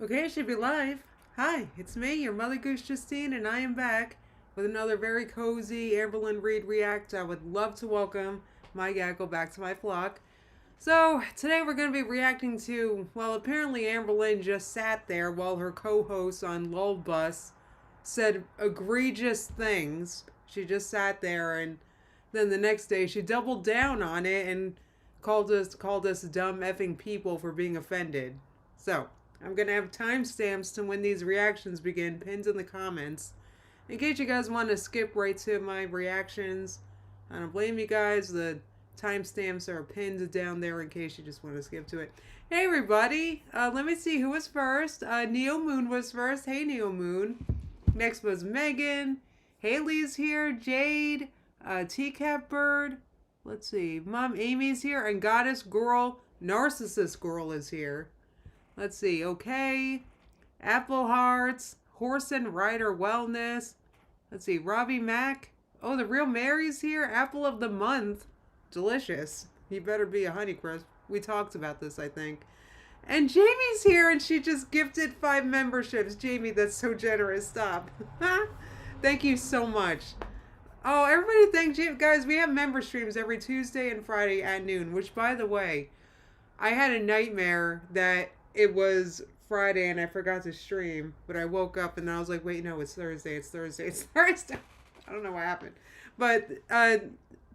Okay, it should be live. Hi, it's me, your Mother Goose Justine, and I am back with another very cozy Amberlyn Reed React. I would love to welcome my gaggle back to my flock. So, today we're going to be reacting to, well, apparently Amberlyn just sat there while her co host on Lull Bus said egregious things. She just sat there, and then the next day she doubled down on it and called us dumb effing people for being offended. So, I'm going to have timestamps to when these reactions begin, pinned in the comments. In case you guys want to skip right to my reactions, I don't blame you guys. The timestamps are pinned down there in case you just want to skip to it. Hey everybody, let me see who was first. Neo Moon was first. Hey Neo Moon. Next was Megan. Haley's here. Jade. Teacup Bird. Let's see. Mom Amy's here. And Goddess Girl, Narcissist Girl is here. Let's see. Okay. Apple Hearts. Horse and Rider Wellness. Let's see. Robbie Mack. Oh, the real Mary's here. Apple of the Month. Delicious. He better be a Honeycrisp. We talked about this, I think. And Jamie's here, and she just gifted 5 memberships. Jamie, that's so generous. Stop. Thank you so much. Oh, everybody thank Jamie. Guys, we have member streams every Tuesday and Friday at noon, which, by the way, I had a nightmare that it was Friday and I forgot to stream, but I woke up and I was like, wait, no, it's Thursday. It's Thursday. It's Thursday. I don't know what happened. But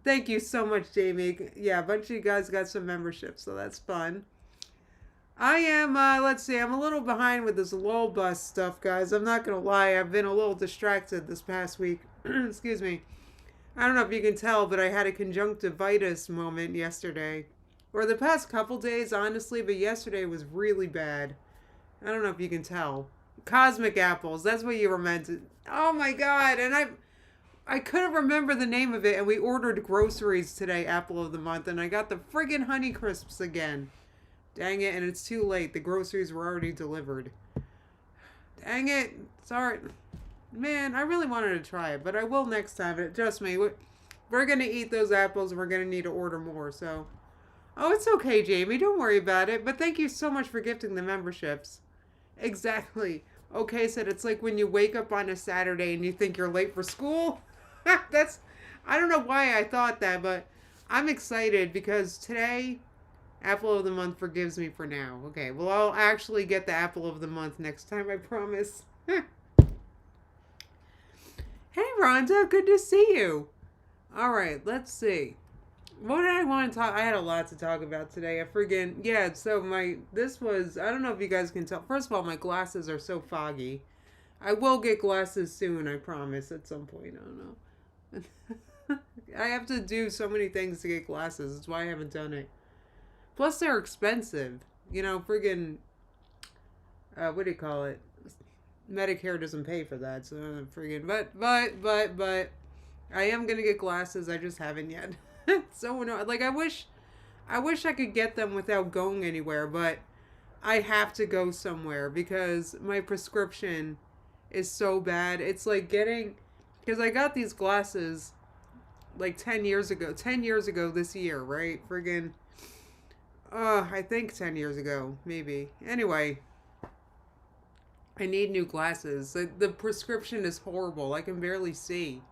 thank you so much, Jamie. Yeah, a bunch of you guys got some memberships, so that's fun. I am, let's see, I'm a little behind with this lull bus stuff, guys. I'm not going to lie. I've been a little distracted this past week. Excuse me. I don't know if you can tell, but I had a conjunctivitis moment yesterday. Or the past couple days, honestly, but yesterday was really bad. I don't know if you can tell. Cosmic apples, that's what you were meant to. Oh my god, and I couldn't remember the name of it, and we ordered groceries today, Apple of the Month, and I got the friggin' Honey Crisps again. Dang it, and it's too late. The groceries were already delivered. Dang it. Sorry. Man, I really wanted to try it, but I will next time. Trust me, we're going to eat those apples. We're going to need to order more, so. Oh, it's okay, Jamie. Don't worry about it. But thank you so much for gifting the memberships. Exactly. Okay, said it's like when you wake up on a Saturday and you think you're late for school. That's, I don't know why I thought that, but I'm excited because today Apple of the Month forgives me for now. Okay, well, I'll actually get the Apple of the Month next time, I promise. Hey, Rhonda, good to see you. All right, let's see. What did I want to talk? I had a lot to talk about today. Yeah, so this was, I don't know if you guys can tell. First of all, my glasses are so foggy. I will get glasses soon, I promise, at some point. I don't know. I have to do so many things to get glasses. That's why I haven't done it. Plus, they're expensive. You know, what do you call it? Medicare doesn't pay for that, so but I am gonna get glasses. I just haven't yet. So annoying. Like I wish I could get them without going anywhere, but I have to go somewhere because my prescription is so bad. It's like because I got these glasses like 10 years ago. 10 years ago this year, right? I think 10 years ago, maybe. Anyway, I need new glasses. The prescription is horrible. I can barely see.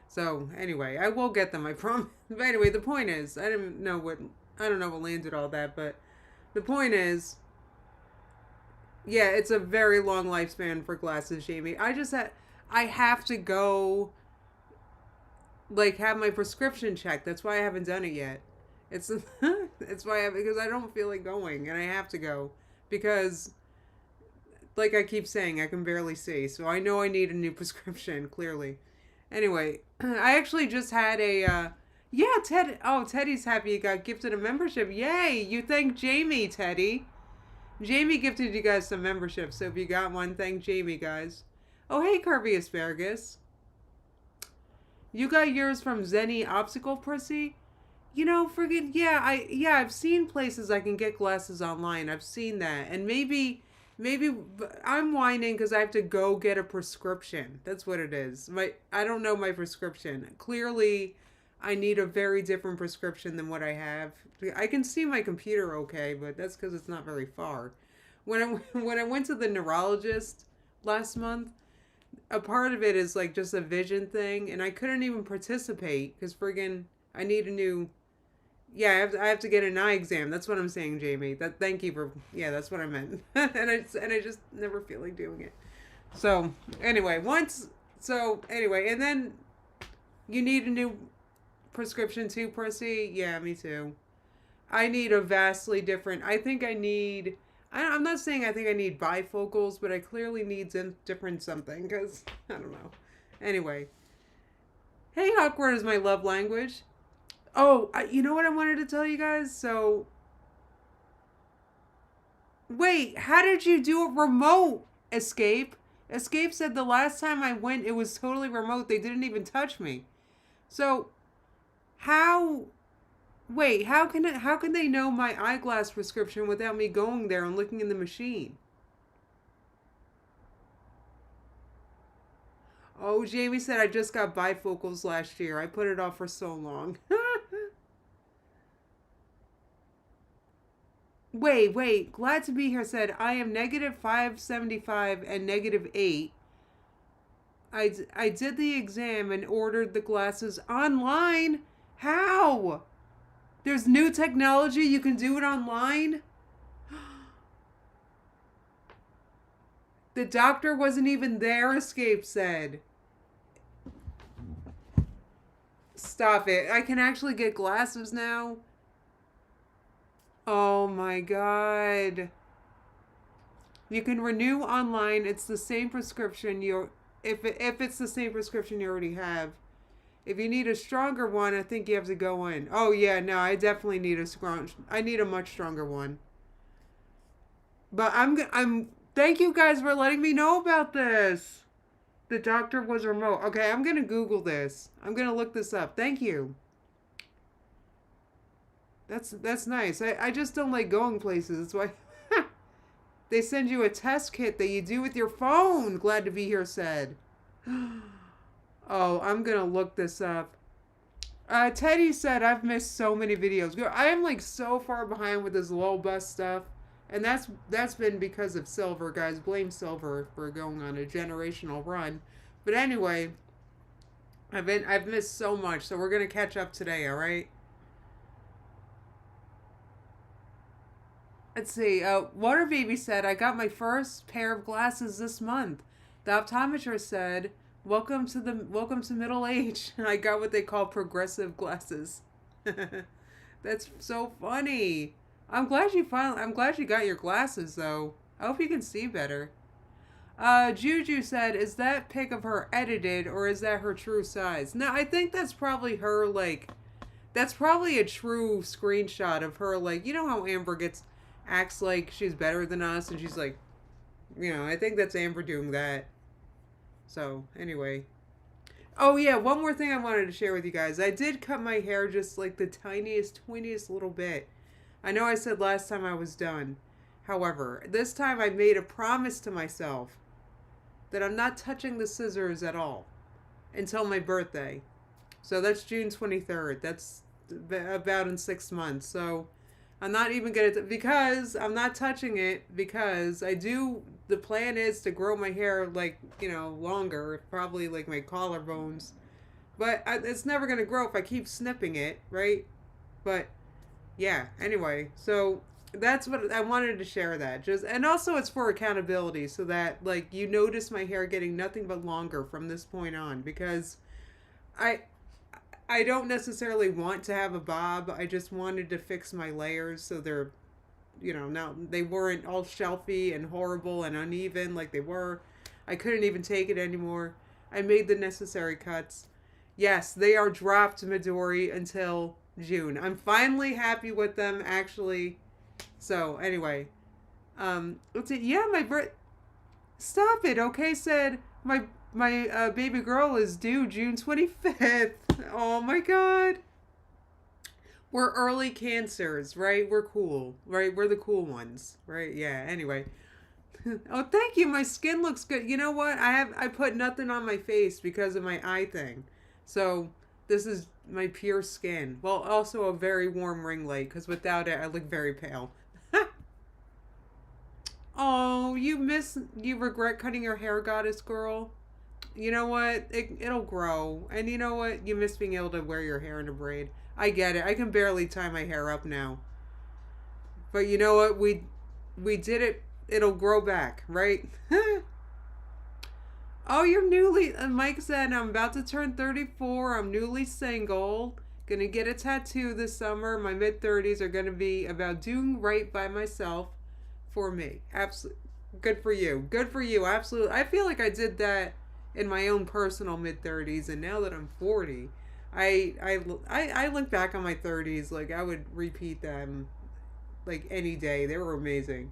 So anyway, I will get them. I promise. But anyway, the point is, I don't know what landed all that, but the point is, yeah, it's a very long lifespan for glasses, Jamie. I have to go, like, have my prescription checked. That's why I haven't done it yet. It's it's why because I don't feel like going, and I have to go because like I keep saying, I can barely see. So I know I need a new prescription, clearly. Anyway, I actually just had yeah, Teddy's happy he got gifted a membership. Yay! You thank Jamie, Teddy. Jamie gifted you guys some memberships, so if you got one, thank Jamie, guys. Oh, hey, Kirby Asparagus. You got yours from Zenny Obstacle Pussy? You know, I've seen places I can get glasses online. I've seen that. And maybe I'm whining because I have to go get a prescription. That's what it is. I don't know my prescription. Clearly, I need a very different prescription than what I have. I can see my computer okay, but that's because it's not very far. when I when I went to the neurologist last month, a part of it is like just a vision thing, and I couldn't even participate because friggin' I need a new. Yeah, I have to get an eye exam. That's what I'm saying, Jamie. That thank you for yeah, that's what I meant. And I just never feel like doing it. So anyway, and then you need a new prescription too, Prissy. Yeah, me too. I need a vastly different. I think I need. I'm not saying I think I need bifocals, but I clearly need different something because I don't know. Anyway, hey, awkward is my love language. Oh, you know what I wanted to tell you guys? So, wait, how did you do a remote escape? Escape said the last time I went, it was totally remote. They didn't even touch me. So, how? Wait, how can they know my eyeglass prescription without me going there and looking in the machine? Oh, Jamie said I just got bifocals last year. I put it off for so long. Wait. Glad to be here said I am negative 575 and negative 8. I did the exam and ordered the glasses online. How? There's new technology. You can do it online. The doctor wasn't even there, Escape said. Stop it. I can actually get glasses now. Oh my god. You can renew online. It's the same prescription if it's the same prescription you already have. If you need a stronger one, I think you have to go in. Oh yeah, no, I definitely need I need a much stronger one. But I'm thank you guys for letting me know about this. The doctor was remote. Okay, I'm going to Google this. I'm going to look this up. Thank you. That's nice. I just don't like going places. That's why they send you a test kit that you do with your phone. Glad to be here said. Oh, I'm going to look this up. Teddy said I've missed so many videos. I am like so far behind with this low bus stuff. And that's been because of Silver, guys. Blame Silver for going on a generational run. But anyway, I've missed so much, so we're gonna catch up today, all right? Let's see. Water Baby said I got my first pair of glasses this month. The optometrist said, welcome to middle age." I got what they call progressive glasses. That's so funny. I'm glad you got your glasses though. I hope you can see better. Juju said, "Is that pic of her edited or is that her true size?" No, I think that's probably her that's probably a true screenshot of her you know how Amber acts like she's better than us and she's like, I think that's Amber doing that. So, anyway. Oh yeah, one more thing I wanted to share with you guys. I did cut my hair just like the tiniest little bit. I know I said last time I was done. However, this time I made a promise to myself that I'm not touching the scissors at all until my birthday. So that's June 23rd. That's about in 6 months. So I'm not even going to, because I'm not touching it because the plan is to grow my hair longer, probably like my collarbones. But it's never going to grow if I keep snipping it, right? But yeah, anyway, so that's what I wanted to share that. And also it's for accountability so that you notice my hair getting nothing but longer from this point on because I don't necessarily want to have a bob. I just wanted to fix my layers so they're now they weren't all shelfy and horrible and uneven like they were. I couldn't even take it anymore. I made the necessary cuts. Yes, they are dropped, Midori, until June. I'm finally happy with them, actually. So, anyway. Let's see. Yeah, Stop it, okay? Said my baby girl is due June 25th. Oh, my God. We're early cancers, right? We're cool, right? We're the cool ones, right? Yeah, anyway. Oh, thank you. My skin looks good. You know what? I put nothing on my face because of my eye thing. So, this is my pure skin. Well, also a very warm ring light because without it, I look very pale. Oh, you regret cutting your hair, goddess girl. You know what? It'll grow. And you know what? You miss being able to wear your hair in a braid. I get it. I can barely tie my hair up now. But you know what? We did it. It'll grow back, right? Oh, you're newly. Mike said, I'm about to turn 34. I'm newly single. Gonna get a tattoo this summer. My mid 30s are gonna be about doing right by myself for me. Absolutely. Good for you. Good for you. Absolutely. I feel like I did that in my own personal mid 30s, and now that I'm 40, I look back on my 30s like I would repeat them like any day. They were amazing.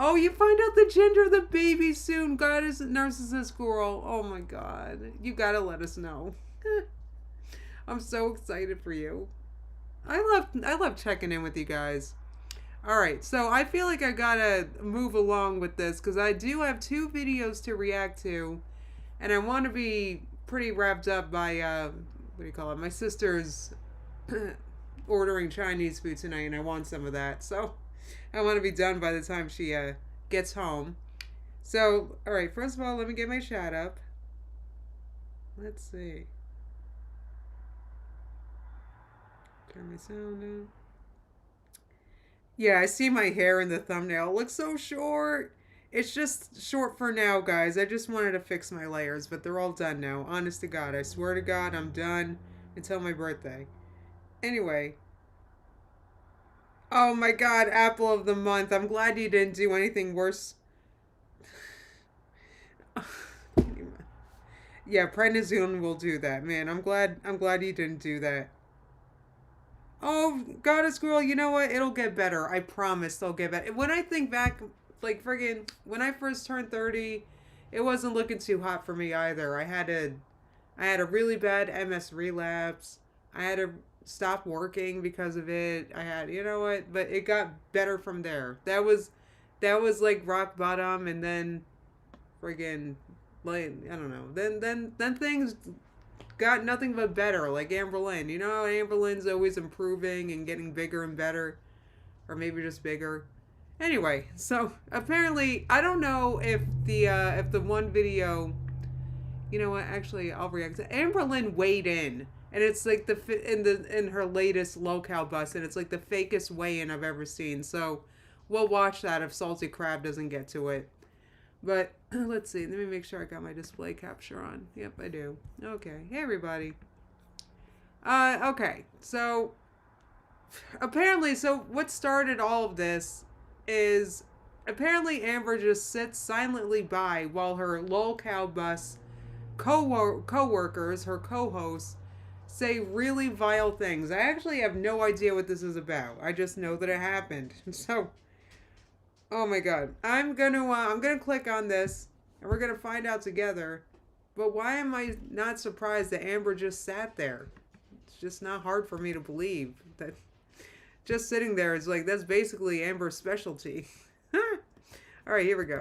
Oh, you find out the gender of the baby soon. God is a narcissist girl. Oh my god. You gotta let us know. I'm so excited for you. I love checking in with you guys. Alright, so I feel like I gotta move along with this because I do have 2 videos to react to, and I want to be pretty wrapped up by what do you call it? My sister's ordering Chinese food tonight, and I want some of that. So I want to be done by the time she gets home. So, all right, first of all, let me get my chat up. Let's see. Turn my sound down. Yeah, I see my hair in the thumbnail. It looks so short. It's just short for now, guys. I just wanted to fix my layers, but they're all done now. Honest to God. I swear to God, I'm done until my birthday. Anyway. Oh my God, Apple of the Month. I'm glad you didn't do anything worse. Yeah, prednisone will do that, man. I'm glad you didn't do that. Oh, goddess girl, you know what? It'll get better. I promise they'll get better. When I think back, like friggin', when I first turned 30, it wasn't looking too hot for me either. I had a really bad MS relapse. I had to stop working because of it. I had, you know what? But it got better from there. That was like rock bottom, and then friggin', like I don't know. Then things got nothing but better, like Amber Lynn. You know, Amber Lynn's always improving and getting bigger and better, or maybe just bigger. Anyway, so apparently, I don't know if the one video, you know what? Actually, I'll react to Amber Lynn weighed in, and it's like in her latest locale bus, and it's like the fakest weigh-in I've ever seen. So we'll watch that if Salty Crab doesn't get to it. But let's see. Let me make sure I got my display capture on. Yep, I do. Okay. Hey, everybody. Okay. So apparently, so what started all of this is apparently Amber just sits silently by while her lolcow bus co-workers, her co-hosts, say really vile things. I actually have no idea what this is about. I just know that it happened. So oh my God. I'm gonna click on this and we're gonna find out together. But why am I not surprised that Amber just sat there? It's just not hard for me to believe that just sitting there is like, that's basically Amber's specialty. All right, here we go.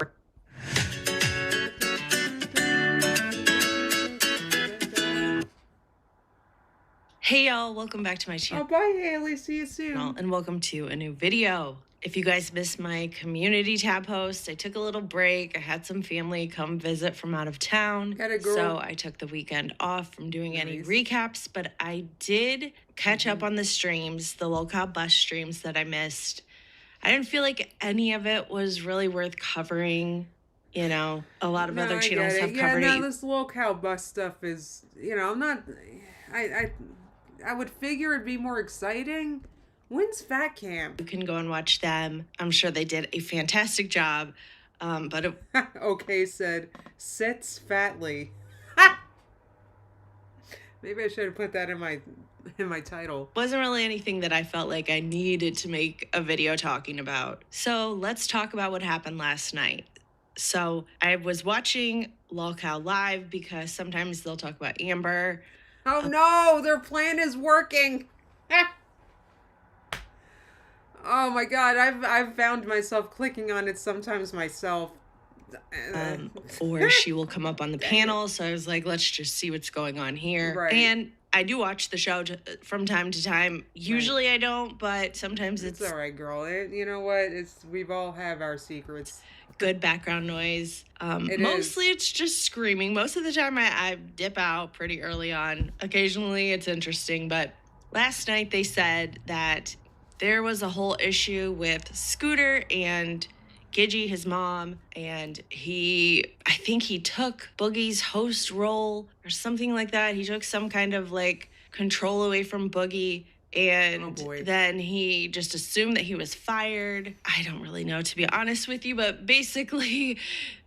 Hey y'all, welcome back to my channel. Oh, bye Haley, see you soon. And welcome to a new video. If you guys missed my community tab post, I took a little break. I had some family come visit from out of town. So I took the weekend off from doing any recaps, but I did catch up on the streams, the locale bus streams that I missed. I didn't feel like any of it was really worth covering. You know, a lot of other channels have covered it. Yeah, this locale bus stuff is, you know, I'm not, I would figure it'd be more exciting. When's Fat Camp? You can go and watch them. I'm sure they did a fantastic job. But it okay, said sits fatly. Maybe I should have put that in my title. Wasn't really anything that I felt like I needed to make a video talking about. So let's talk about what happened last night. So I was watching Lolcow live because sometimes they'll talk about Amber. Oh no, their plan is working. Oh my God, I've found myself clicking on it sometimes myself. Or she will come up on the panel. So I was like, let's just see what's going on here. Right. And I do watch the show from time to time. Usually I don't, but sometimes it's all right, girl. You know what? We've all have our secrets. Good background noise. Mostly it's just screaming. Most of the time I dip out pretty early on. Occasionally it's interesting, but last night they said that there was a whole issue with Scooter and Gidgey, his mom, and I think he took Boogie's host role or something like that. He took some kind of like control away from Boogie, and then he just assumed that he was fired. I don't really know, to be honest with you, but basically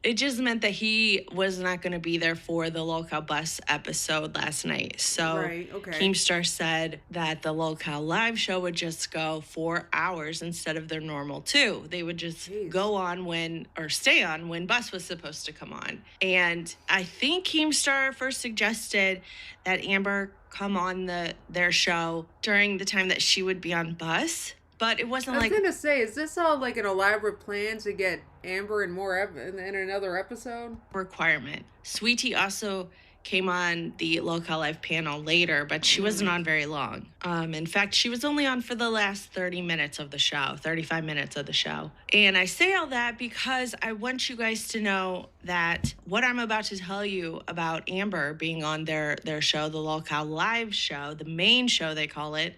it just meant that he was not going to be there for the Lolcow Bus episode last night. So Keemstar said that the Lolcow live show would just go 4 hours instead of their normal 2. They would just go on stay on when Bus was supposed to come on. And I think Keemstar first suggested that Amber come on their show during the time that she would be on Bus, but it wasn't like... I was gonna say, is this all like an elaborate plan to get Amber in in another episode? Requirement. Sweetie also came on the Lolcow Live panel later, but she wasn't on very long. In fact, she was only on for the last 35 minutes of the show. And I say all that because I want you guys to know that what I'm about to tell you about Amber being on their show, the Lolcow Live show, the main show they call it,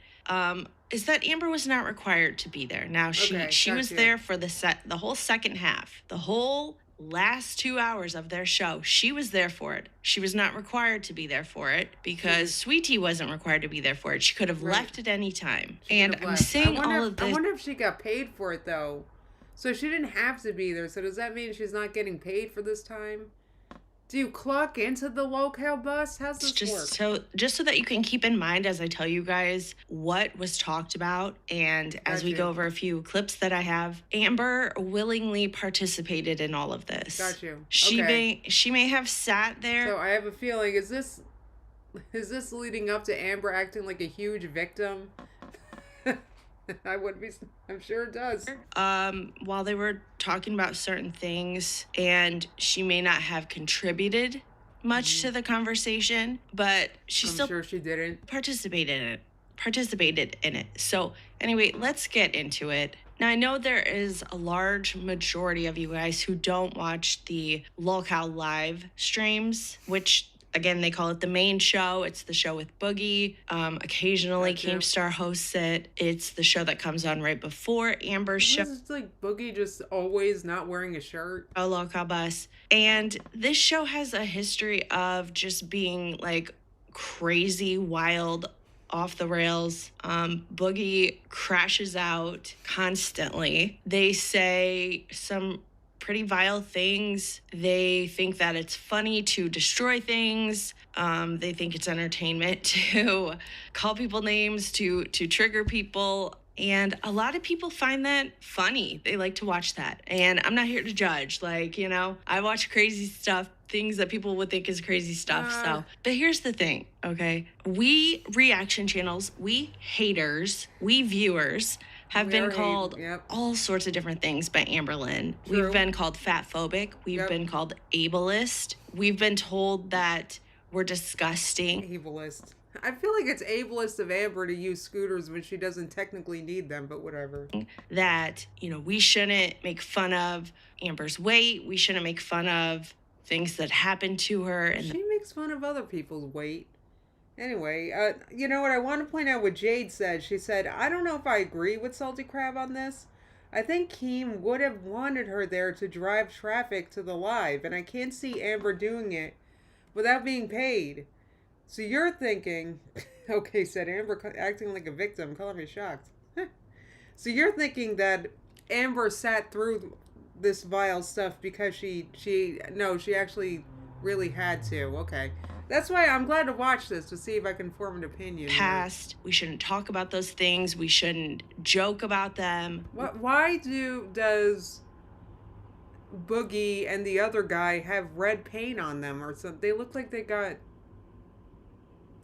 is that Amber was not required to be there. Now, she was there for the whole second half, the whole last 2 hours of their show. She was there for it. She was not required to be there for it because Sweetie wasn't required to be there for it. She could have left at any time. And I'm saying all of this... I wonder if she got paid for it, though. So she didn't have to be there. So does that mean she's not getting paid for this time? Do you clock into the Lolcow Bus? How's this work? Just so that you can keep in mind as I tell you guys what was talked about, and as we go over a few clips that I have, Amber willingly participated in all of this. Got you. She may have sat there. So I have a feeling, is this leading up to Amber acting like a huge victim? I'm sure it does. While they were talking about certain things, and she may not have contributed much to the conversation, but I'm sure she didn't participated in it. So anyway, let's get into it. Now, I know there is a large majority of you guys who don't watch the Lolcow live streams, which, again, they call it the main show. It's the show with Boogie. Occasionally, Keemstar hosts it. It's the show that comes on right before Amber's show. It's like Boogie just always not wearing a shirt. Oh, Lolcow Bus. And this show has a history of just being like crazy, wild, off the rails. Boogie crashes out constantly. They say some pretty vile things. They think that it's funny to destroy things. They think it's entertainment to call people names, to trigger people. And a lot of people find that funny. They like to watch that. And I'm not here to judge. I watch crazy stuff, things that people would think is crazy stuff. But here's the thing, okay? We reaction channels, we haters, we viewers have been called all sorts of different things by Amberlynn. True. We've been called fatphobic. We've been called ableist. We've been told that we're disgusting. Ableist. I feel like it's ableist of Amber to use scooters when she doesn't technically need them, but whatever. That, we shouldn't make fun of Amber's weight. We shouldn't make fun of things that happened to her. And she makes fun of other people's weight. Anyway, you know what? I want to point out what Jade said. She said, I don't know if I agree with Salty Crab on this. I think Keem would have wanted her there to drive traffic to the live, and I can't see Amber doing it without being paid. So you're thinking, okay, said Amber acting like a victim, calling me shocked. So you're thinking that Amber sat through this vile stuff because she actually really had to. Okay. That's why I'm glad to watch this, to see if I can form an opinion. Past, we shouldn't talk about those things. We shouldn't joke about them. Why does Boogie and the other guy have red paint on them or something? They look like they got...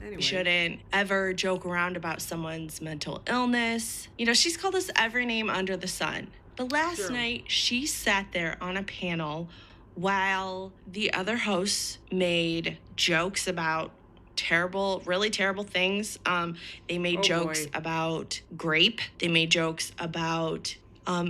Anyway. We shouldn't ever joke around about someone's mental illness. She's called us every name under the sun. But last night, she sat there on a panel while the other hosts made jokes about terrible, really terrible things. They made jokes about grape. They made jokes about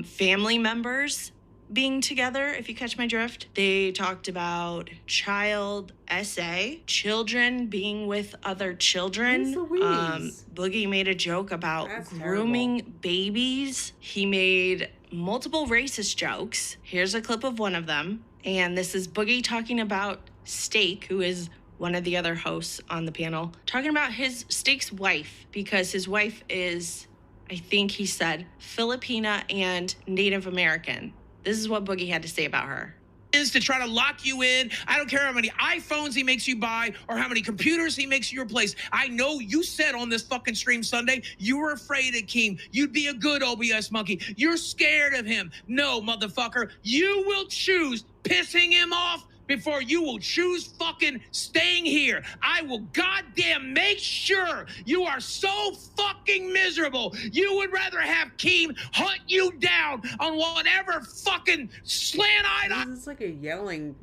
family members being together, if you catch my drift. They talked about child SA, children being with other children. Boogie made a joke about grooming babies. He made multiple racist jokes. Here's a clip of one of them. And this is Boogie talking about Steak, who is one of the other hosts on the panel, talking about Steak's wife, because his wife is, I think he said, Filipina and Native American. This is what Boogie had to say about her. Is to try to lock you in. I don't care how many iPhones he makes you buy or how many computers he makes you replace. I know you said on this fucking stream Sunday, you were afraid of Keem. You'd be a good OBS monkey. You're scared of him. No, motherfucker. You will choose pissing him off before you will choose fucking staying here. I will goddamn make sure you are so fucking miserable. You would rather have Keem hunt you down on whatever fucking slant-eyed... This is like a yelling...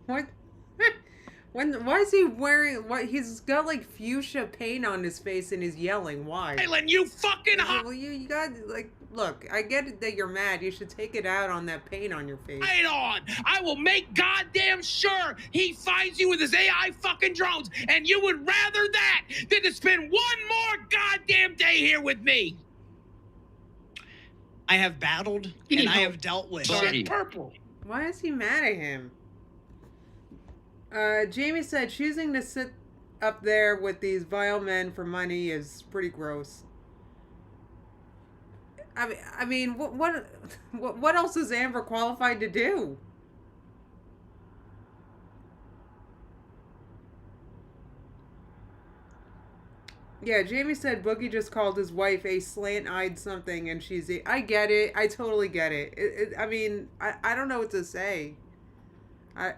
What? Why is he wearing... What? He's got like fuchsia paint on his face and he's yelling. Why? Island, you fucking... Well, you got like... Look, I get it that you're mad. You should take it out on that paint on your face. Right on! I will make goddamn sure he finds you with his AI fucking drones, and you would rather that than to spend one more goddamn day here with me. I have battled and I have dealt with. Purple. Why is he mad at him? Jamie said choosing to sit up there with these vile men for money is pretty gross. I mean, what else is Amber qualified to do? Yeah, Jamie said Boogie just called his wife a slant-eyed something, and she's I get it. I totally get it. I mean, I don't know what to say. I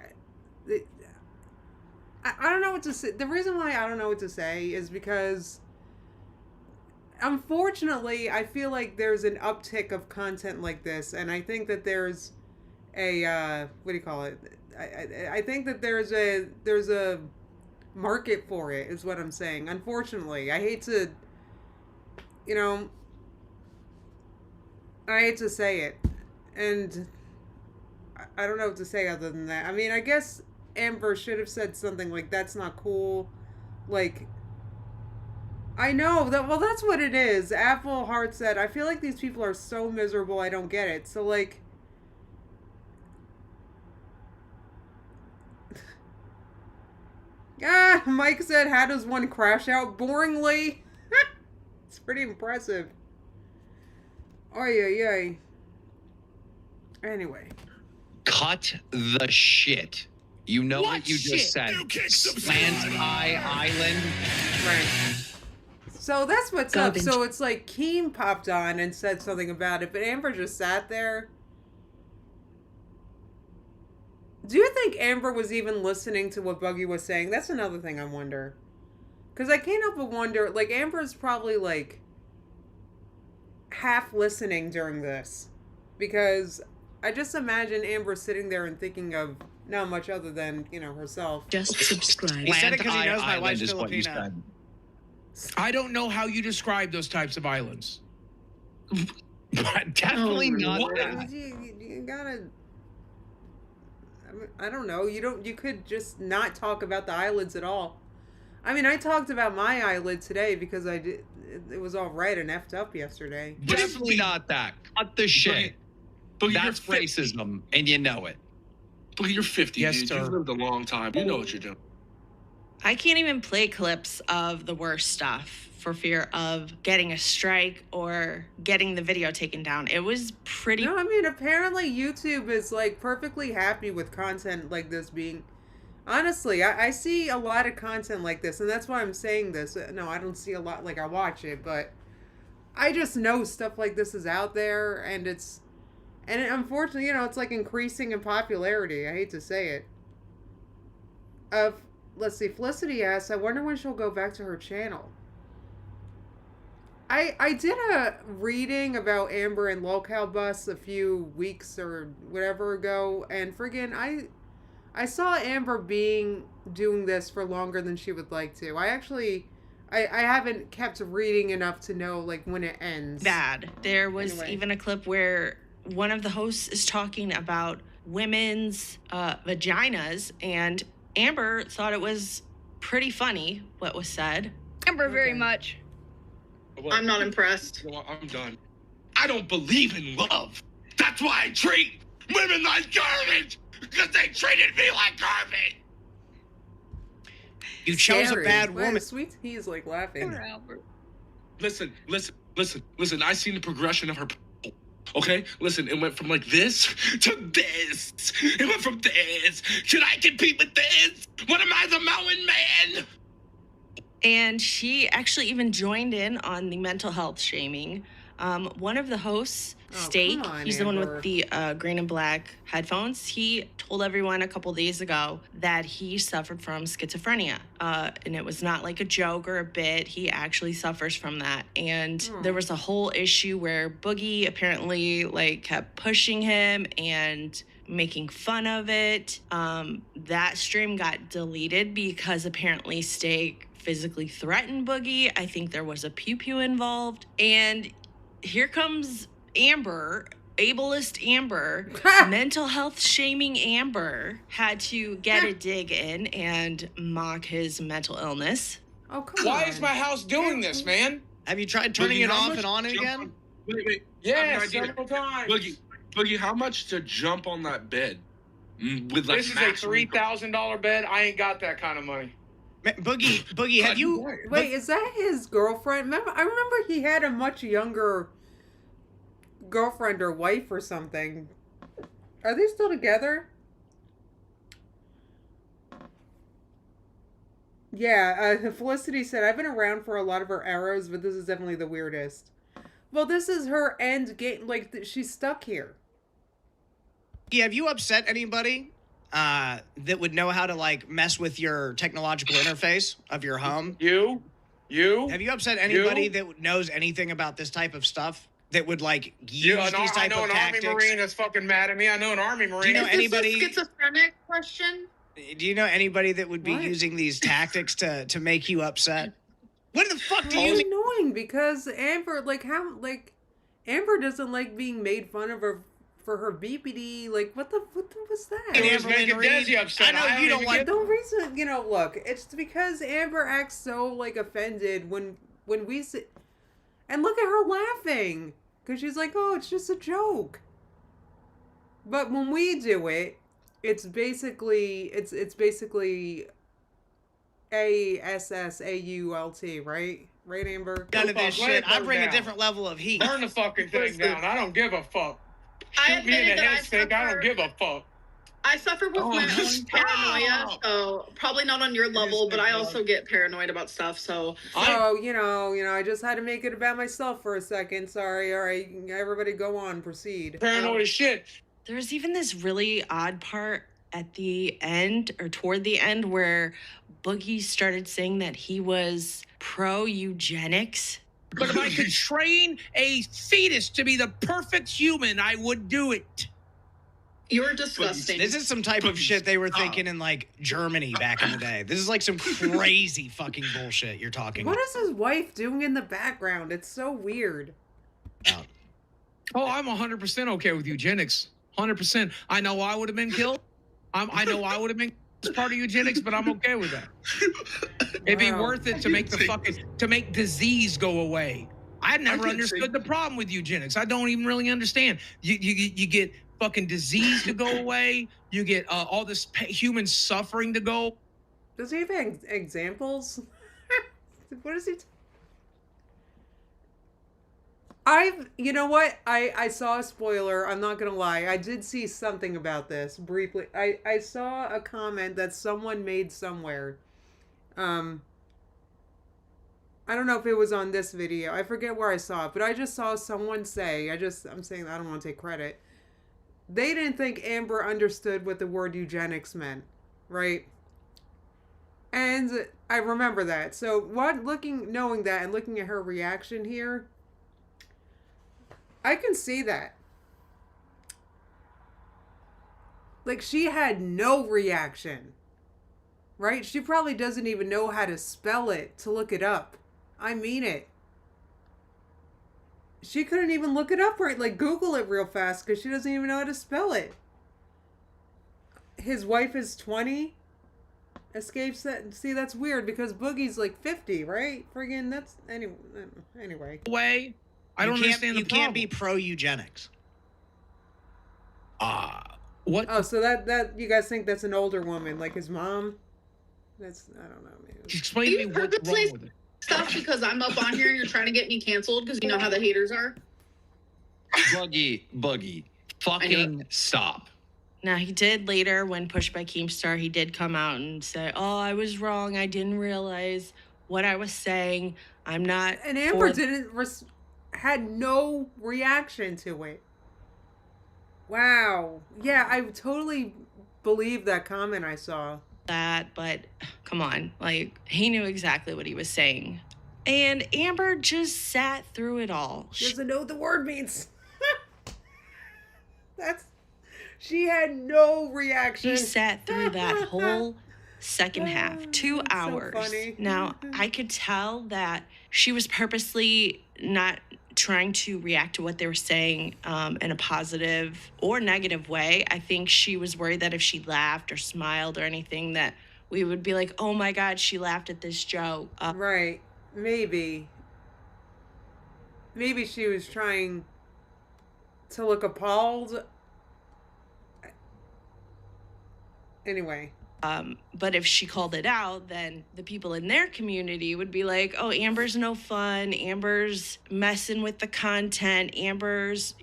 don't know what to say. The reason why I don't know what to say is because... Unfortunately, I feel like there's an uptick of content like this, and I think that there's a what do you call it? I think that there's a market for it, is what I'm saying. Unfortunately, I hate to, I hate to say it, and I don't know what to say other than that. I mean, I guess Amber should have said something like, "That's not cool," like. I know that. Well, that's what it is. Apple Heart said, I feel like these people are so miserable, I don't get it. So, like... Mike said, how does one crash out? Boringly. It's pretty impressive. Oy, oy, oy. Anyway. Cut the shit. You know what you just said. Slant Eye Island. Right. So that's what's up. So it's like Keem popped on and said something about it, but Amber just sat there. Do you think Amber was even listening to what Buggy was saying? That's another thing I wonder. Because I can't help but wonder, like, Amber's probably, like, half listening during this. Because I just imagine Amber sitting there and thinking of not much other than, herself. Just subscribe. He said it because he knows my wife's Filipina. I don't know how you describe those types of islands. Definitely not. You gotta... I don't know. You could just not talk about the eyelids at all. I mean, I talked about my eyelid today because it was all red and effed up yesterday. Definitely not that. Cut the shit. But that's racism, and you know it. But you're 50, yes, dude. sir. You've lived a long time. You know what you're doing. I can't even play clips of the worst stuff for fear of getting a strike or getting the video taken down. It was pretty... No, I mean, apparently YouTube is, like, perfectly happy with content like this being... Honestly, I see a lot of content like this, and that's why I'm saying this. No, I don't see a lot, like, I watch it, but I just know stuff like this is out there, and it's... And unfortunately, it's, like, increasing in popularity. I hate to say it. Let's see, Felicity asks, I wonder when she'll go back to her channel. I did a reading about Amber and Locale Bus a few weeks or whatever ago, and friggin' I saw Amber doing this for longer than she would like to. I haven't kept reading enough to know like when it ends. Bad. There was even a clip where one of the hosts is talking about women's vaginas, and Amber thought it was pretty funny what was said. Amber, very much. I'm not impressed. Well, I'm done. I don't believe in love. That's why I treat women like garbage, because they treated me like garbage. You chose a bad woman. Sweet Tea's like laughing. Listen. I seen the progression of her. Okay, listen. It went from like this to this. It went from this. Should I compete with this? What am I, the mountain man? And she actually even joined in on the mental health shaming. One of the hosts, Steak, he's the one with the green and black headphones. He told everyone a couple days ago that he suffered from schizophrenia. And it was not like a joke or a bit. He actually suffers from that. And there was a whole issue where Boogie apparently like kept pushing him and making fun of it. That stream got deleted because apparently Steak physically threatened Boogie. I think there was a pew-pew involved. And here comes Amber, ableist Amber, mental health shaming Amber, had to get a dig in and mock his mental illness. Oh, come Why on. is my house doing this, man? Have you tried turning it off and on again? Wait. Yeah, several times. Boogie, how much to jump on that bed? With like This is a $3,000 bed. I ain't got that kind of money. Boogie, have you... Wait, is that his girlfriend? I remember he had a much younger girlfriend or wife or something. Are they still together? Yeah, Felicity said, I've been around for a lot of her arrows, but this is definitely the weirdest. Well, this is her end game. Like, she's stuck here. Yeah, have you upset anybody that would know how to, like, mess with your technological interface of your home? You? Have you upset anybody that knows anything about this type of stuff? That would, like, use these type of tactics? I know an Army Marine that's fucking mad at me. I know an Army Marine. Do you know anybody... Is this a schizophrenic question? Do you know anybody that would be using these tactics to make you upset? What the fuck do you... It's annoying because Amber, Amber doesn't like being made fun of her for her BPD. Like, what was that? It was making Desi upset. I know you don't want... No reason, look, it's because Amber acts so, like, offended when we say... And look at her laughing. Because she's like, oh, it's just a joke. But when we do it, it's basically ASSAULT, right? Right, Amber? None of this shit. I bring a different level of heat. Burn the fucking thing down. I don't give a fuck. Shoot me in the head, Steak. I don't give a fuck. I suffer with my own paranoia, so probably not on your level, but I also get paranoid about stuff, so... I just had to make it about myself for a second. Sorry, all right, everybody go on, proceed. Paranoid as shit. There's even this really odd part at the end, or toward the end, where Boogie started saying that he was pro-eugenics. But if I could train a fetus to be the perfect human, I would do it. You're disgusting. This is some type of shit they were thinking in, like, Germany back in the day. This is, like, some crazy fucking bullshit you're talking What about. is his wife doing in the background? It's so weird. Oh, I'm 100% okay with eugenics. 100%. I know I would have been killed. I know I would have been as part of eugenics, but I'm okay with that. It'd be worth it to make make disease go away. I never understood the problem with eugenics. I don't even really understand. You get fucking disease to go away. You get all this human suffering to go. Does he have examples? What is he? You know what? I saw a spoiler. I'm not gonna lie. I did see something about this briefly. I saw a comment that someone made somewhere. I don't know if it was on this video. I forget where I saw it, but I just saw someone say, I'm saying I don't want to take credit. They didn't think Amber understood what the word eugenics meant, right? And I remember that. So knowing that and looking at her reaction here, I can see that. Like, she had no reaction. Right? She probably doesn't even know how to spell it to look it up. I mean it. She couldn't even look it up right, like Google it real fast because she doesn't even know how to spell it. His wife is 20. Escapes that. See, that's weird because Boogie's like 50, right? Friggin' that's anyway. Way. I don't understand the problem. You can't be pro eugenics. What? Oh, so that you guys think that's an older woman, like his mom? That's, I don't know, man. Explain to me what's wrong with it. Stuff because I'm up on here and you're trying to get me canceled because you know how the haters are. Boogie, fucking stop. Now, he did later, when pushed by Keemstar, he did come out and say, oh, I was wrong. I didn't realize what I was saying. I'm not. And Amber had no reaction to it. Wow. Yeah, I totally believe that comment I saw. That, but come on, like, he knew exactly what he was saying. And Amber just sat through it all. She doesn't know what the word means. She had no reaction. She sat through that whole second half, 2 hours. So funny. Now, I could tell that she was purposely not trying to react to what they were saying in a positive or negative way. I think she was worried that if she laughed or smiled or anything, that we would be like, oh my God, she laughed at this joke. Right. Maybe she was trying to look appalled. Anyway. But if she called it out, then the people in their community would be like, oh, Amber's no fun. Amber's messing with the content. Amber's,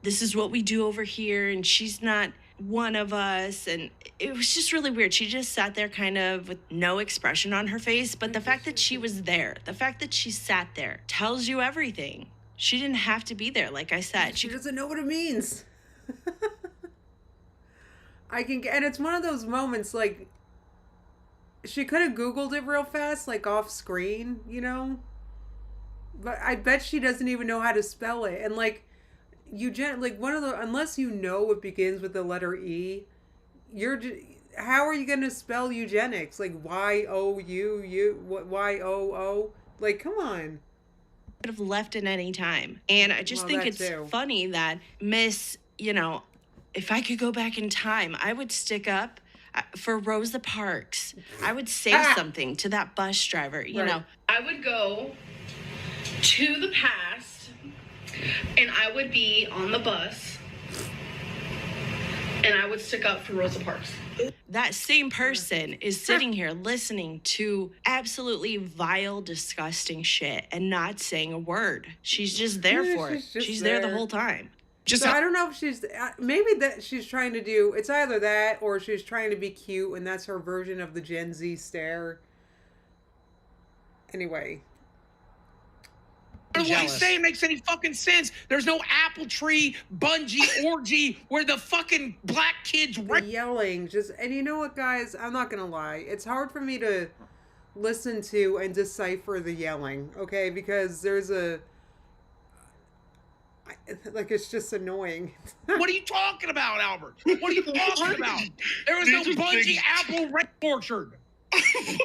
this is what we do over here. And she's not one of us. And it was just really weird. She just sat there kind of with no expression on her face. But the fact that she was there, the fact that she sat there tells you everything. She didn't have to be there. Like I said, she doesn't know what it means. And it's one of those moments, like, she could have Googled it real fast, like off screen, but I bet she doesn't even know how to spell it. And like, unless you know it begins with the letter E, how are you going to spell eugenics? Like Y-O-U, like, come on. Could have left at any time. And I just think it's funny that Miss, if I could go back in time, I would stick up for Rosa Parks. I would say something to that bus driver, you know. I would go to the past and I would be on the bus and I would stick up for Rosa Parks. That same person is sitting here listening to absolutely vile, disgusting shit and not saying a word. She's just there for it. She's there the whole time. I don't know if maybe that she's trying to do, it's either that or she's trying to be cute and that's her version of the Gen Z stare. Anyway. What he's saying makes any fucking sense. There's no apple tree, bungee, orgy where the fucking black kids yelling. And you know what, guys? I'm not going to lie. It's hard for me to listen to and decipher the yelling, okay? Because there's it's just annoying. What are you talking about, Albert? What are you talking about? There was no bungee apple orchard. You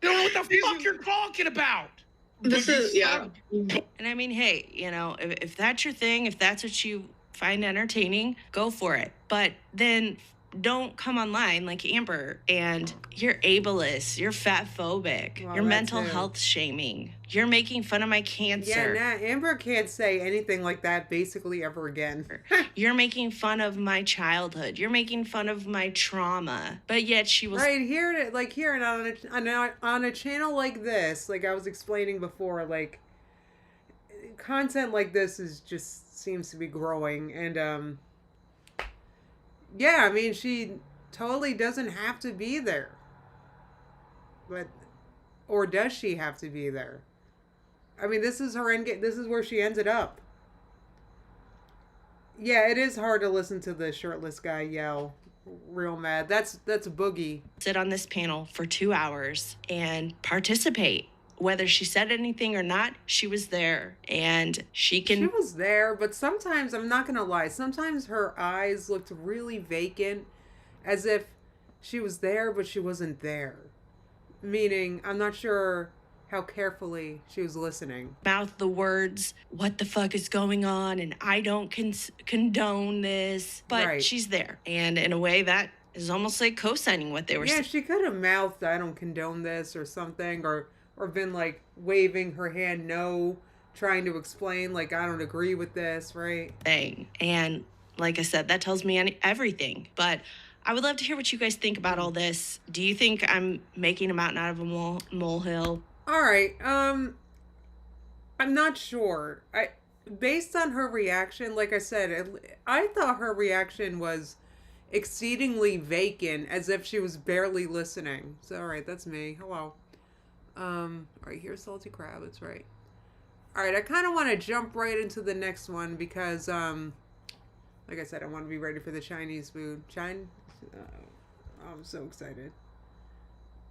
don't know what the fuck you're talking about. This is, And I mean, hey, if that's your thing, if that's what you find entertaining, go for it. But then don't come online like Amber and you're ableist, you're fat phobic, you're mental health shaming, you're making fun of my cancer. Yeah, Amber can't say anything like that basically ever again. You're making fun of my childhood, you're making fun of my trauma, but yet she was right here on a channel like this, like I was explaining before, like content like this seems to be growing. And yeah, I mean, she totally doesn't have to be there. Or does she have to be there? I mean, this is her end game. This is where she ended up. Yeah, it is hard to listen to the shirtless guy yell real mad. That's Boogie. Sit on this panel for 2 hours and participate. whether she said anything or not, she was there, and she was there, but sometimes, I'm not gonna lie, sometimes her eyes looked really vacant, as if she was there, but she wasn't there. Meaning, I'm not sure how carefully she was listening. Mouth the words, "What the fuck is going on?" and "I don't condone this," but she's there, and in a way that is almost like co-signing what they were saying. Yeah, she could have mouthed, "I don't condone this," or something, or been like waving her hand no, trying to explain like, "I don't agree with this," right? And like I said, that tells me everything. But I would love to hear what you guys think about all this. Do you think I'm making a mountain out of a molehill? All right. I'm not sure. Based on her reaction, like I said, I thought her reaction was exceedingly vacant, as if she was barely listening. So, all right, that's me. Hello. All right, here's salty crab. That's right. All right, I kind of want to jump right into the next one because, like I said, I want to be ready for the Chinese food. I'm so excited.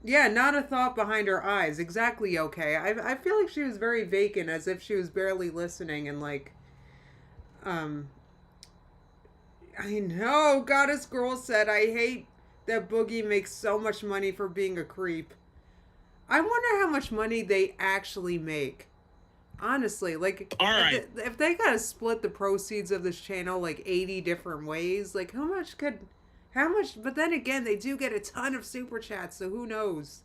Yeah, not a thought behind her eyes. Exactly okay. I feel like she was very vacant, as if she was barely listening, and like, I know, Goddess Girl said, "I hate that Boogie makes so much money for being a creep." I wonder how much money they actually make. Honestly, like, all right, if they gotta split the proceeds of this channel like 80 different ways, like, how much? But then again, they do get a ton of super chats, so who knows?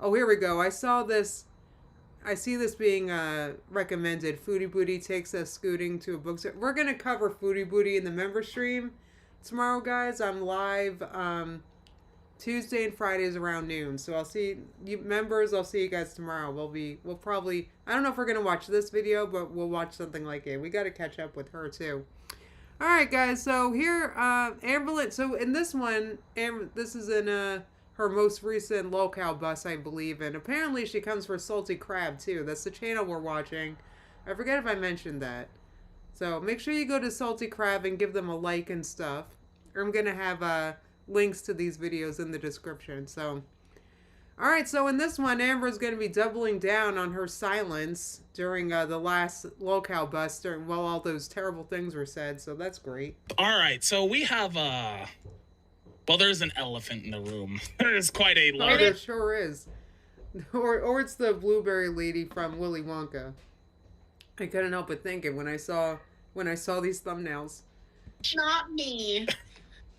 Oh, here we go. I see this being recommended. Foodie Booty takes us scooting to a bookstore. We're going to cover Foodie Booty in the member stream tomorrow, guys. I'm live Tuesday and Fridays around noon. So I'll see you members. I'll see you guys tomorrow. We'll probably, I don't know if we're going to watch this video, but we'll watch something like it. We got to catch up with her too. All right, guys. So here, Amberlynn. So in this one, this is in her most recent locale bus, I believe, and apparently she comes for salty crab too. That's the channel we're watching. I forget if I mentioned that. So make sure you go to salty crab and give them a like and stuff. I'm gonna have links to these videos in the description. So, all right. So in this one, Amber's gonna be doubling down on her silence during the last locale bus while all those terrible things were said. So that's great. All right. So we have well, there's an elephant in the room. There is quite a lot. Oh, there sure is. Or it's the blueberry lady from Willy Wonka. I couldn't help but thinking when I saw these thumbnails. Not me.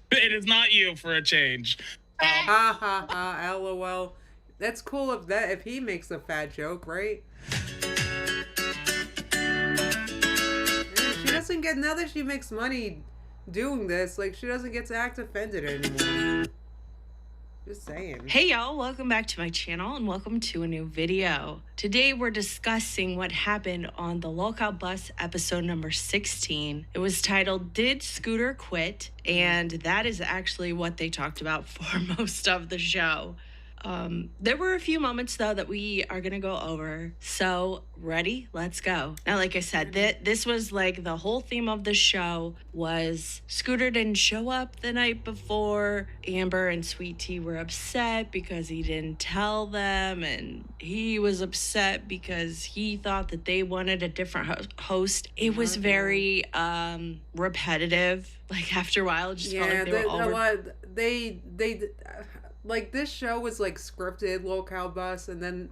It is not you for a change. Ha ha ha! LOL. That's cool if he makes a fat joke, right? She doesn't get, now that she makes money doing this, like, she doesn't get to act offended anymore. Just saying. Hey y'all, welcome back to my channel and welcome to a new video. Today we're discussing what happened on the locale bus episode number 16. It was titled, "Did Scooter Quit?" And that is actually what they talked about for most of the show. There were a few moments though that we are gonna go over. So ready? Let's go. Now, like I said, this was like the whole theme of the show was Scooter didn't show up the night before. Amber and Sweet Tea were upset because he didn't tell them, and he was upset because he thought that they wanted a different host. It was very repetitive. Like after a while, it just felt like they were all like, this show was like scripted locale bus, and then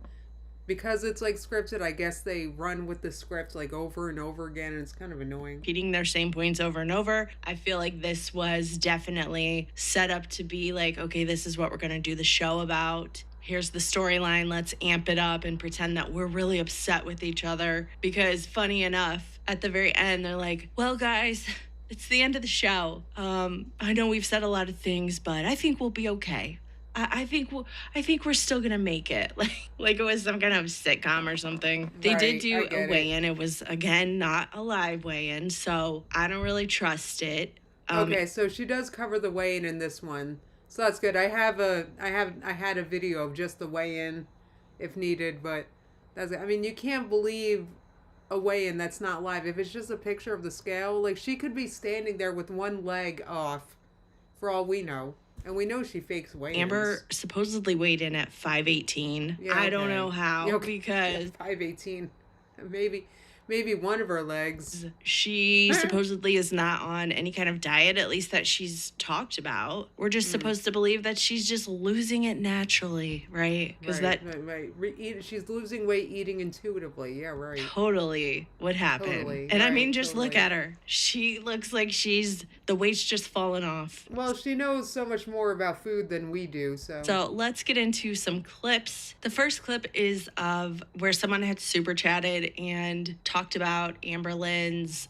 because it's like scripted, I guess they run with the script like over and over again, and it's kind of annoying. Repeating their same points over and over. I feel like this was definitely set up to be like, okay, this is what we're gonna do the show about. Here's the storyline, let's amp it up and pretend that we're really upset with each other. Because funny enough, at the very end, they're like, well guys, it's the end of the show. I know we've said a lot of things, but I think we'll be okay. I think we're still gonna make it. Like it was some kind of sitcom or something. They did do a weigh-in. It was, again, not a live weigh-in, so I don't really trust it. Okay, so she does cover the weigh-in in this one, so that's good. I had a video of just the weigh-in, if needed, but that's, I mean, you can't believe a weigh-in that's not live. If it's just a picture of the scale, like, she could be standing there with one leg off, for all we know. And we know she fakes weigh-ins. Amber supposedly weighed in at 5'18". Yeah, I don't know how, because 5'18". Maybe one of her legs. She supposedly is not on any kind of diet, at least that she's talked about. We're just supposed to believe that she's just losing it naturally, right? Because right. She's losing weight eating intuitively. Yeah, right. Totally would happen. Totally. And I mean, just look at her. She looks like the weight's just fallen off. Well, she knows so much more about food than we do, so. So let's get into some clips. The first clip is of where someone had super chatted and talked about Amberlynn's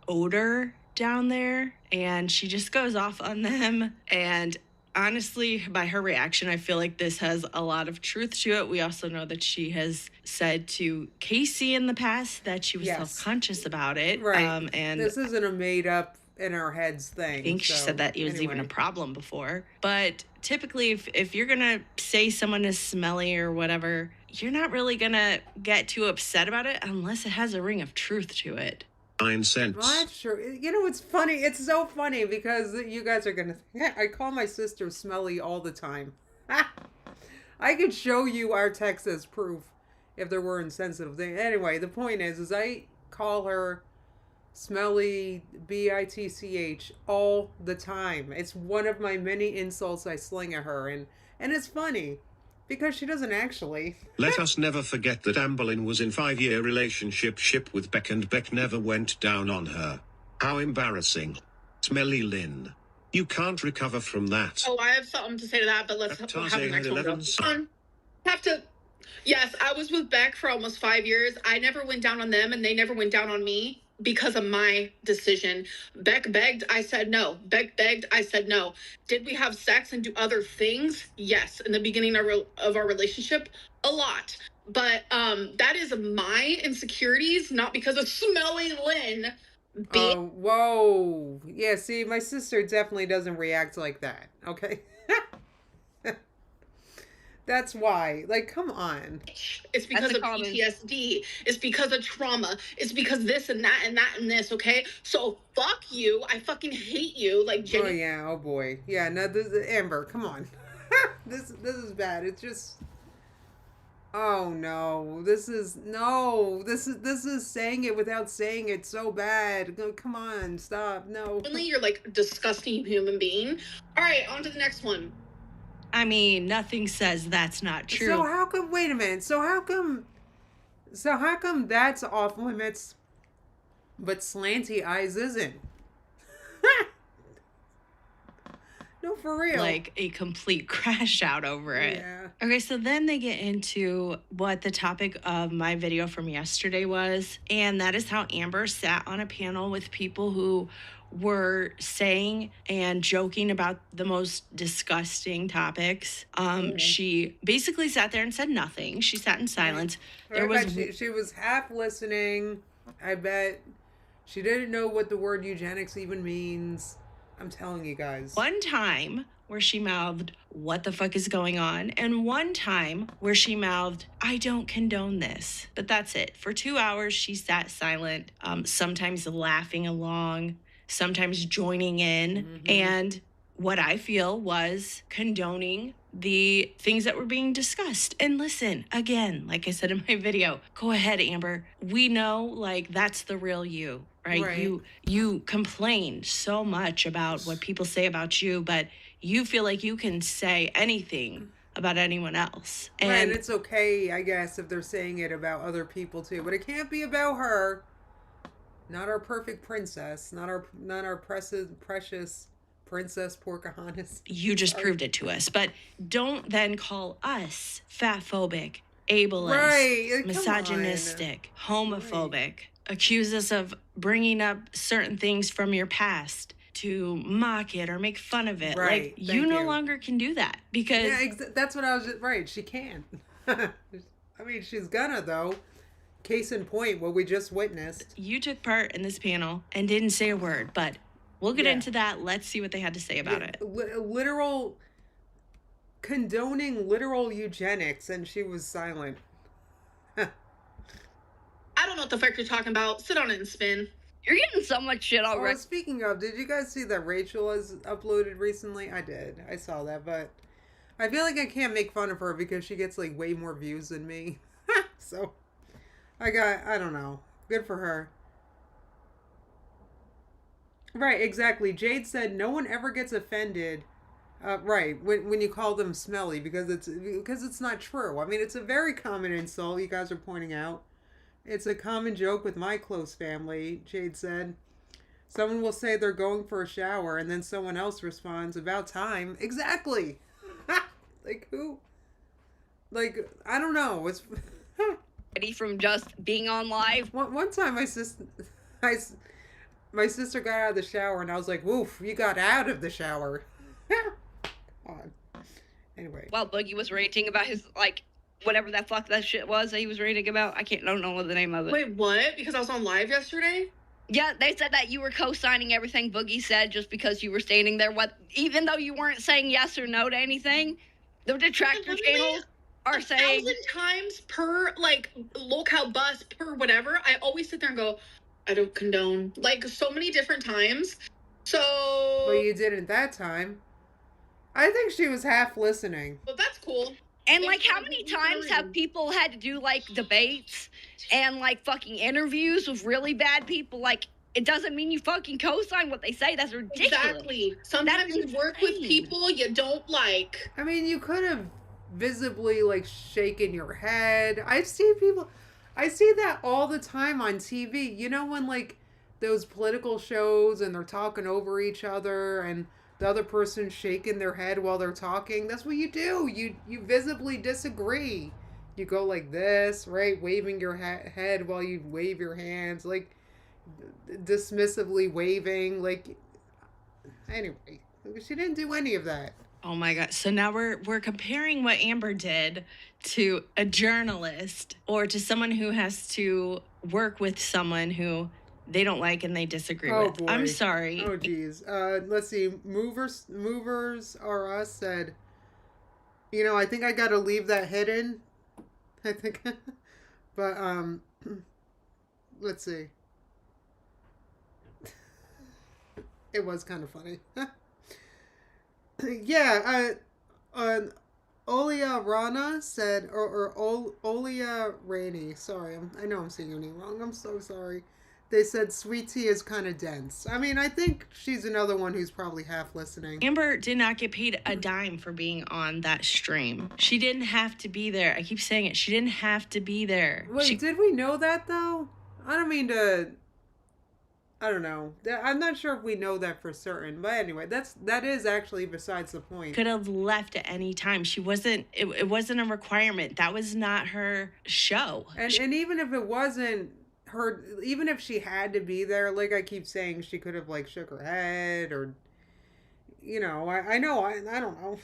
odor down there, and she just goes off on them. And honestly, by her reaction, I feel like this has a lot of truth to it. We also know that she has said to Casey in the past that she was self-conscious about it. Right. And this isn't a made-up in our heads thing. I think she said that it was even a problem before. But typically, if you're going to say someone is smelly or whatever, you're not really going to get too upset about it unless it has a ring of truth to it. 9 cents. Well, that's true. You know, it's funny. It's so funny because you guys are going to... I call my sister smelly all the time. I could show you our text as proof if there were insensitive things. Anyway, the point is I call her smelly, bitch, all the time. It's one of my many insults I sling at her, and it's funny because she doesn't actually. Let us never forget that Amberlynn was in 5-year relationship with Beck, and Beck never went down on her. How embarrassing. Smelly Lynn. You can't recover from that. Oh, I have something to say to that, but let's have the next one go. Yes, I was with Beck for almost 5 years. I never went down on them, and they never went down on me because of my decision. Beck begged, I said no. Beck begged, I said no. Did we have sex and do other things? Yes. In the beginning of our relationship, a lot. But that is my insecurities, not because of smelly Lynn. Oh, whoa. Yeah, see, my sister definitely doesn't react like that, okay? That's why. Like, come on. It's because of PTSD. It's because of trauma. It's because this and that and that and this, okay? So, fuck you. I fucking hate you. Like, Oh, yeah. Oh, boy. Yeah, no, Amber, come on. This is bad. It's just... Oh, no. This is saying it without saying it so bad. Come on. Stop. No. You're, like, a disgusting human being. All right, on to the next one. I mean, nothing says that's not true. So how come, wait a minute, so how come that's off limits, but slanty eyes isn't? No, for real. Like a complete crash out over it. Yeah. Okay, so then they get into what the topic of my video from yesterday was, and that is how Amber sat on a panel with people who were saying and joking about the most disgusting topics. She basically sat there and said nothing. She sat in silence. She was half listening. I bet she didn't know what the word eugenics even means. I'm telling you guys. One time where she mouthed, "What the fuck is going on?" And one time where she mouthed, "I don't condone this." But that's it. For 2 hours, she sat silent, sometimes laughing along, sometimes joining in, and what I feel was condoning the things that were being discussed. And listen, again, like I said in my video, go ahead, Amber. We know, like, that's the real you, right? You complain so much about what people say about you, but you feel like you can say anything about anyone else. And right, it's okay, I guess, if they're saying it about other people too, but it can't be about her. Not our perfect princess. Not our precious princess Pocahontas. You just proved it to us. But don't then call us fatphobic, ableist, misogynistic, homophobic. Accuse us of bringing up certain things from your past to mock it or make fun of it. Right. Like, you no longer can do that because... Yeah, that's what I was... Right, she can. I mean, she's gonna, though. Case in point, what we just witnessed. You took part in this panel and didn't say a word, but we'll get into that. Let's see what they had to say about it. Condoning literal eugenics, and she was silent. I don't know what the fuck you're talking about. Sit on it and spin. You're getting so much shit already. Oh, speaking of, did you guys see that Rachel has uploaded recently? I did. I saw that, but I feel like I can't make fun of her because she gets like way more views than me. So I don't know. Good for her. Right, exactly. Jade said no one ever gets offended. Right, when you call them smelly because it's not true. I mean, it's a very common insult you guys are pointing out. It's a common joke with my close family, Jade said. Someone will say they're going for a shower and then someone else responds, about time. Exactly. Like who? Like, I don't know. It's from just being on live. One time my sister got out of the shower and I was like, woof, you got out of the shower. On. Anyway. While Boogie was ranting about his, like, whatever that fuck that shit was that he was ranting about. I don't know the name of it. Wait, what? Because I was on live yesterday? Yeah, they said that you were co-signing everything Boogie said just because you were standing there. Even though you weren't saying yes or no to anything, the detractor channels are saying 1,000 times per, like, locale bus per whatever. I always sit there and go, I don't condone. Like, so many different times. So... But you didn't that time. I think she was half listening. Well, that's cool. And, like, how many times have people had to do, like, debates and, like, fucking interviews with really bad people? Like, it doesn't mean you fucking co-sign what they say. That's ridiculous. Exactly. Sometimes you work with people you don't like. I mean, you could have visibly, like, shaken your head. I see that all the time on TV. You know, when, like, those political shows and they're talking over each other and the other person's shaking their head while they're talking. That's what you do. You visibly disagree. You go like this, right? Waving your head while you wave your hands, like dismissively waving. Like, anyway, she didn't do any of that. Oh my God. So now we're comparing what Amber did to a journalist or to someone who has to work with someone who they don't like and they disagree with. Boy. I'm sorry. Oh, geez. Let's see. Movers Are Us said, you know, I think I gotta leave that hidden. I think. But, let's see. It was kind of funny. Yeah, Olia Rana said, or Olia Rainey. Sorry, I know I'm saying your name wrong. I'm so sorry. They said sweet tea is kind of dense. I mean, I think she's another one who's probably half listening. Amber did not get paid a dime for being on that stream. She didn't have to be there. I keep saying it. She didn't have to be there. Wait, did we know that, though? I don't mean to... I don't know. I'm not sure if we know that for certain. But anyway, that is actually besides the point. Could have left at any time. She wasn't... It wasn't a requirement. That was not her show. And even if it wasn't... her, even if she had to be there, like I keep saying, she could have like shook her head or, you know, I don't know.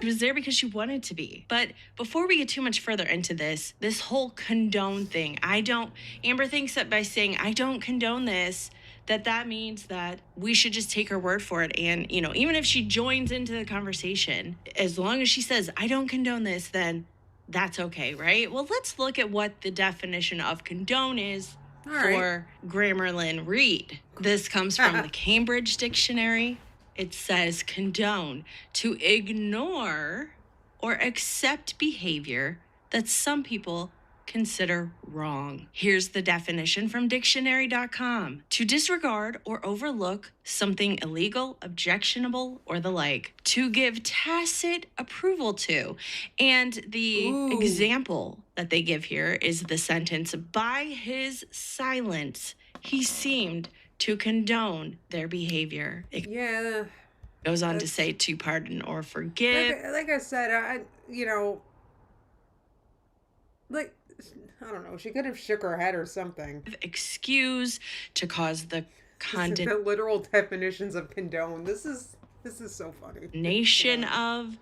She was there because she wanted to be. But before we get too much further into this whole condone thing, Amber thinks that by saying I don't condone this, that means that we should just take her word for it. And, you know, even if she joins into the conversation, as long as she says I don't condone this, then that's okay, right? Well, let's look at what the definition of condone is. For Grammarly Read. This comes from the Cambridge Dictionary. It says condone, to ignore or accept behavior that some people consider wrong. Here's the definition from dictionary.com. To disregard or overlook something illegal, objectionable, or the like. To give tacit approval to. And the example that they give here is the sentence, by his silence, he seemed to condone their behavior. It goes on to say to pardon or forgive. Like I said, I don't know. She could have shook her head or something. Excuse, to cause the the literal definitions of condone. This is so funny. Nation of,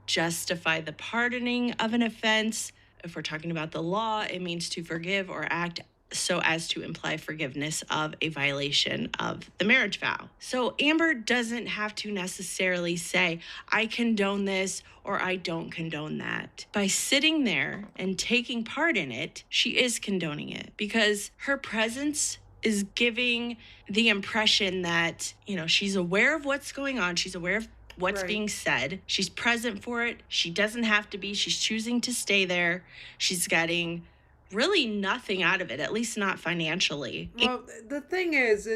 justify the pardoning of an offense. If we're talking about the law, it means to forgive or act so as to imply forgiveness of a violation of the marriage vow. So Amber doesn't have to necessarily say, I condone this or I don't condone that. By sitting there and taking part in it, she is condoning it because her presence is giving the impression that, you know, she's aware of what's going on. She's aware of what's being said. She's present for it. She doesn't have to be. She's choosing to stay there. She's getting really nothing out of it, at least not financially. Well, the thing is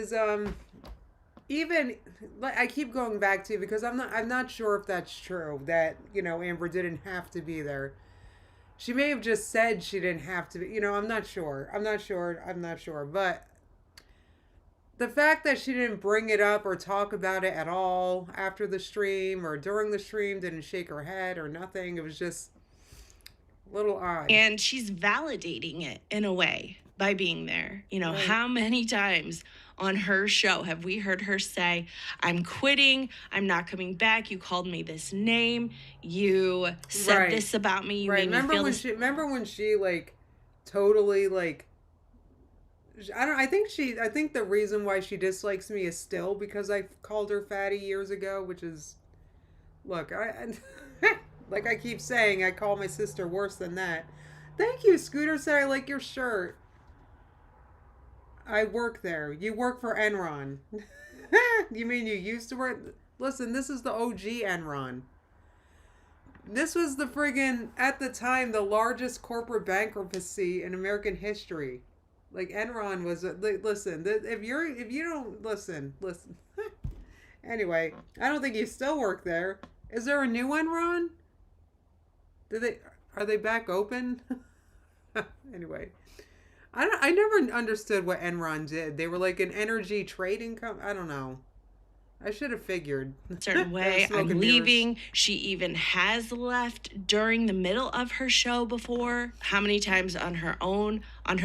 even I keep going back to, because I'm not sure if that's true, that, you know, Amber didn't have to be there. She may have just said she didn't have to be, you know, I'm not sure. But the fact that she didn't bring it up or talk about it at all after the stream or during the stream, didn't shake her head or nothing, it was just a little odd. And she's validating it in a way by being there. You know, how many times on her show have we heard her say, I'm quitting, I'm not coming back, you called me this name, you said this about me, you made me feel this. Remember when she like totally like, I think the reason why she dislikes me is still because I called her fatty years ago, which is, look, like I keep saying, I call my sister worse than that. Thank you, Scooter said I like your shirt. I work there. You work for Enron. You mean you used to work? Listen, this is the OG Enron. This was the friggin', at the time, the largest corporate bankruptcy in American history. Like, Enron was, listen, if you don't, listen. Anyway, I don't think you still work there. Is there a new Enron? Are they back open? Anyway. I never understood what Enron did. They were like an energy trading company. I don't know. I should have figured. Certain way. I'm leaving. She even has left during the middle of her show before. How many times on her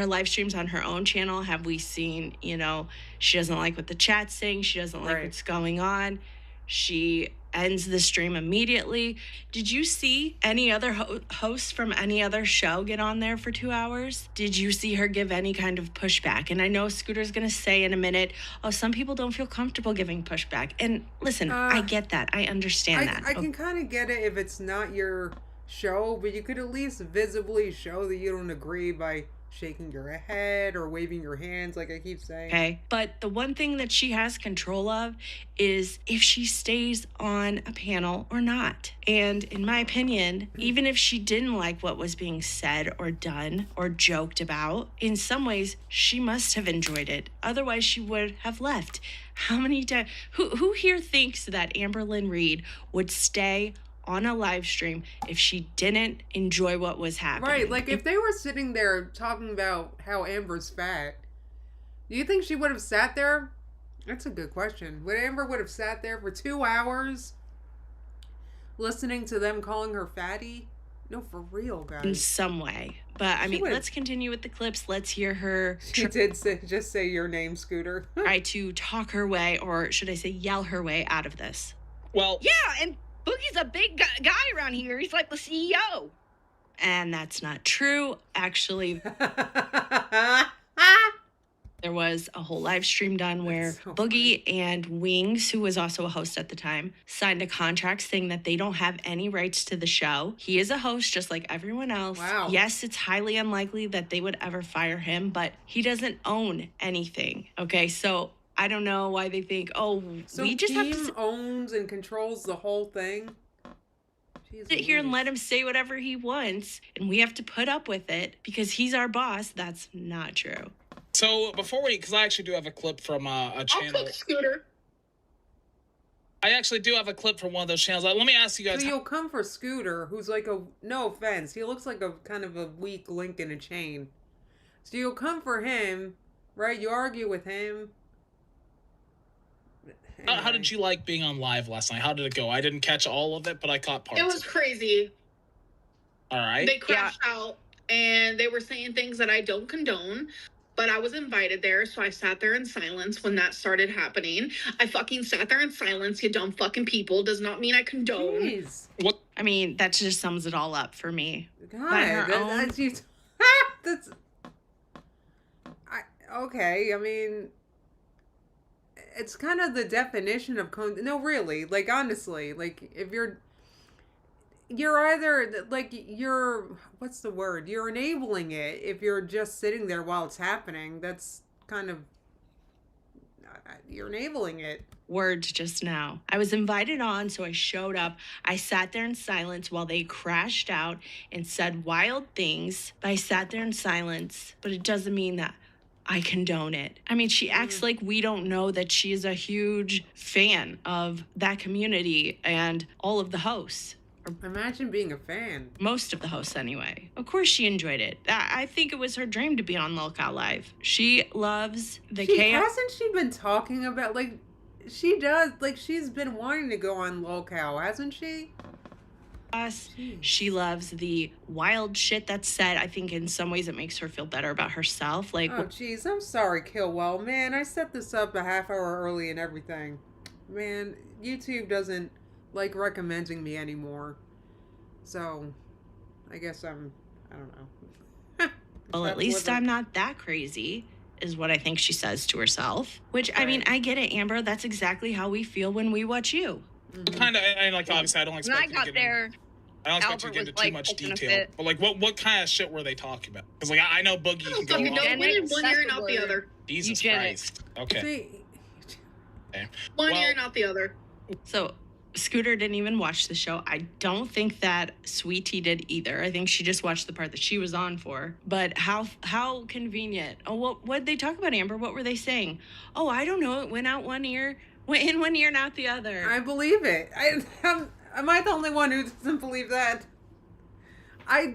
live streams on her own channel have we seen, you know, she doesn't like what the chat's saying. She doesn't like what's going on. She ends the stream immediately. Did you see any other hosts from any other show get on there for 2 hours? Did you see her give any kind of pushback? And I know Scooter's going to say in a minute, oh, some people don't feel comfortable giving pushback. And listen, I get that. I understand that. I can kind of get it if it's not your show, but you could at least visibly show that you don't agree by shaking your head or waving your hands, like I keep saying. Okay. But the one thing that she has control of is if she stays on a panel or not. And in my opinion, even if she didn't like what was being said or done or joked about, in some ways, she must have enjoyed it. Otherwise, she would have left. How many times? Who here thinks that Amberlynn Reed would stay on a live stream if she didn't enjoy what was happening? Right, like if they were sitting there talking about how Amber's fat, do you think she would have sat there? That's a good question. Amber would have sat there for 2 hours listening to them calling her fatty? No, for real, guys. In some way. But I mean, let's continue with the clips. Let's hear her. She did just say your name, Scooter. Try to talk her way, or should I say yell her way out of this. Well, yeah, and Boogie's a big guy around here. He's like the CEO. And that's not true. Actually, there was a whole live stream done where Boogie and Wings, who was also a host at the time, signed a contract saying that they don't have any rights to the show. He is a host just like everyone else. Wow. Yes, it's highly unlikely that they would ever fire him, but he doesn't own anything. Okay, so I don't know why they think, oh, so we just have to owns and controls the whole thing. Sit here and let him say whatever he wants, and we have to put up with it because he's our boss. That's not true. So before because I actually do have a clip from a channel. I'll cook Scooter. I actually do have a clip from one of those channels. Let me ask you guys. So you'll come for Scooter, who's like no offense, he looks like a kind of a weak link in a chain. So you'll come for him, right? You argue with him. Anyway. How did you like being on live last night? How did it go? I didn't catch all of it, but I caught parts. It was crazy. All right. They crashed out, and they were saying things that I don't condone, but I was invited there, so I sat there in silence when that started happening. I fucking sat there in silence, you dumb fucking people. Does not mean I condone. Jeez. What? I mean, that just sums it all up for me. God, that's okay. I mean, it's kind of the definition of no, really. Like honestly, like if you're either like what's the word? You're enabling it if you're just sitting there while it's happening. That's kind of you're enabling it. Words just now. I was invited on, so I showed up. I sat there in silence while they crashed out and said wild things. But I sat there in silence, but it doesn't mean that I condone it. I mean, she acts like we don't know that she is a huge fan of that community and all of the hosts. Imagine being a fan. Most of the hosts, anyway. Of course she enjoyed it. I think it was her dream to be on Lolcow Live. She loves the chaos. Hasn't she been talking about, like, she does, like, she's been wanting to go on Lolcow, hasn't she? She loves the wild shit that's said. I think in some ways it makes her feel better about herself. Like, oh, jeez, I'm sorry, Killwell. Man, I set this up a half hour early and everything. Man, YouTube doesn't like recommending me anymore. So, I guess I don't know. Well, at least I'm not that crazy, is what I think she says to herself. Which, right. I mean, I get it, Amber. That's exactly how we feel when we watch you. Mm-hmm. Kind of, and like, obviously, I don't expect when I got there, I don't expect you to get into too much detail. But, like, what kind of shit were they talking about? Because, like, I know Boogie can go on. One ear and out the other. Jesus Christ. Okay. One ear and out the other. So, Scooter didn't even watch the show. I don't think that Sweetie did either. I think she just watched the part that she was on for. But how convenient. Oh, what'd they talk about, Amber? What were they saying? Oh, I don't know. It went out one ear, went in one ear and out the other. I believe it. Am I the only one who doesn't believe that? I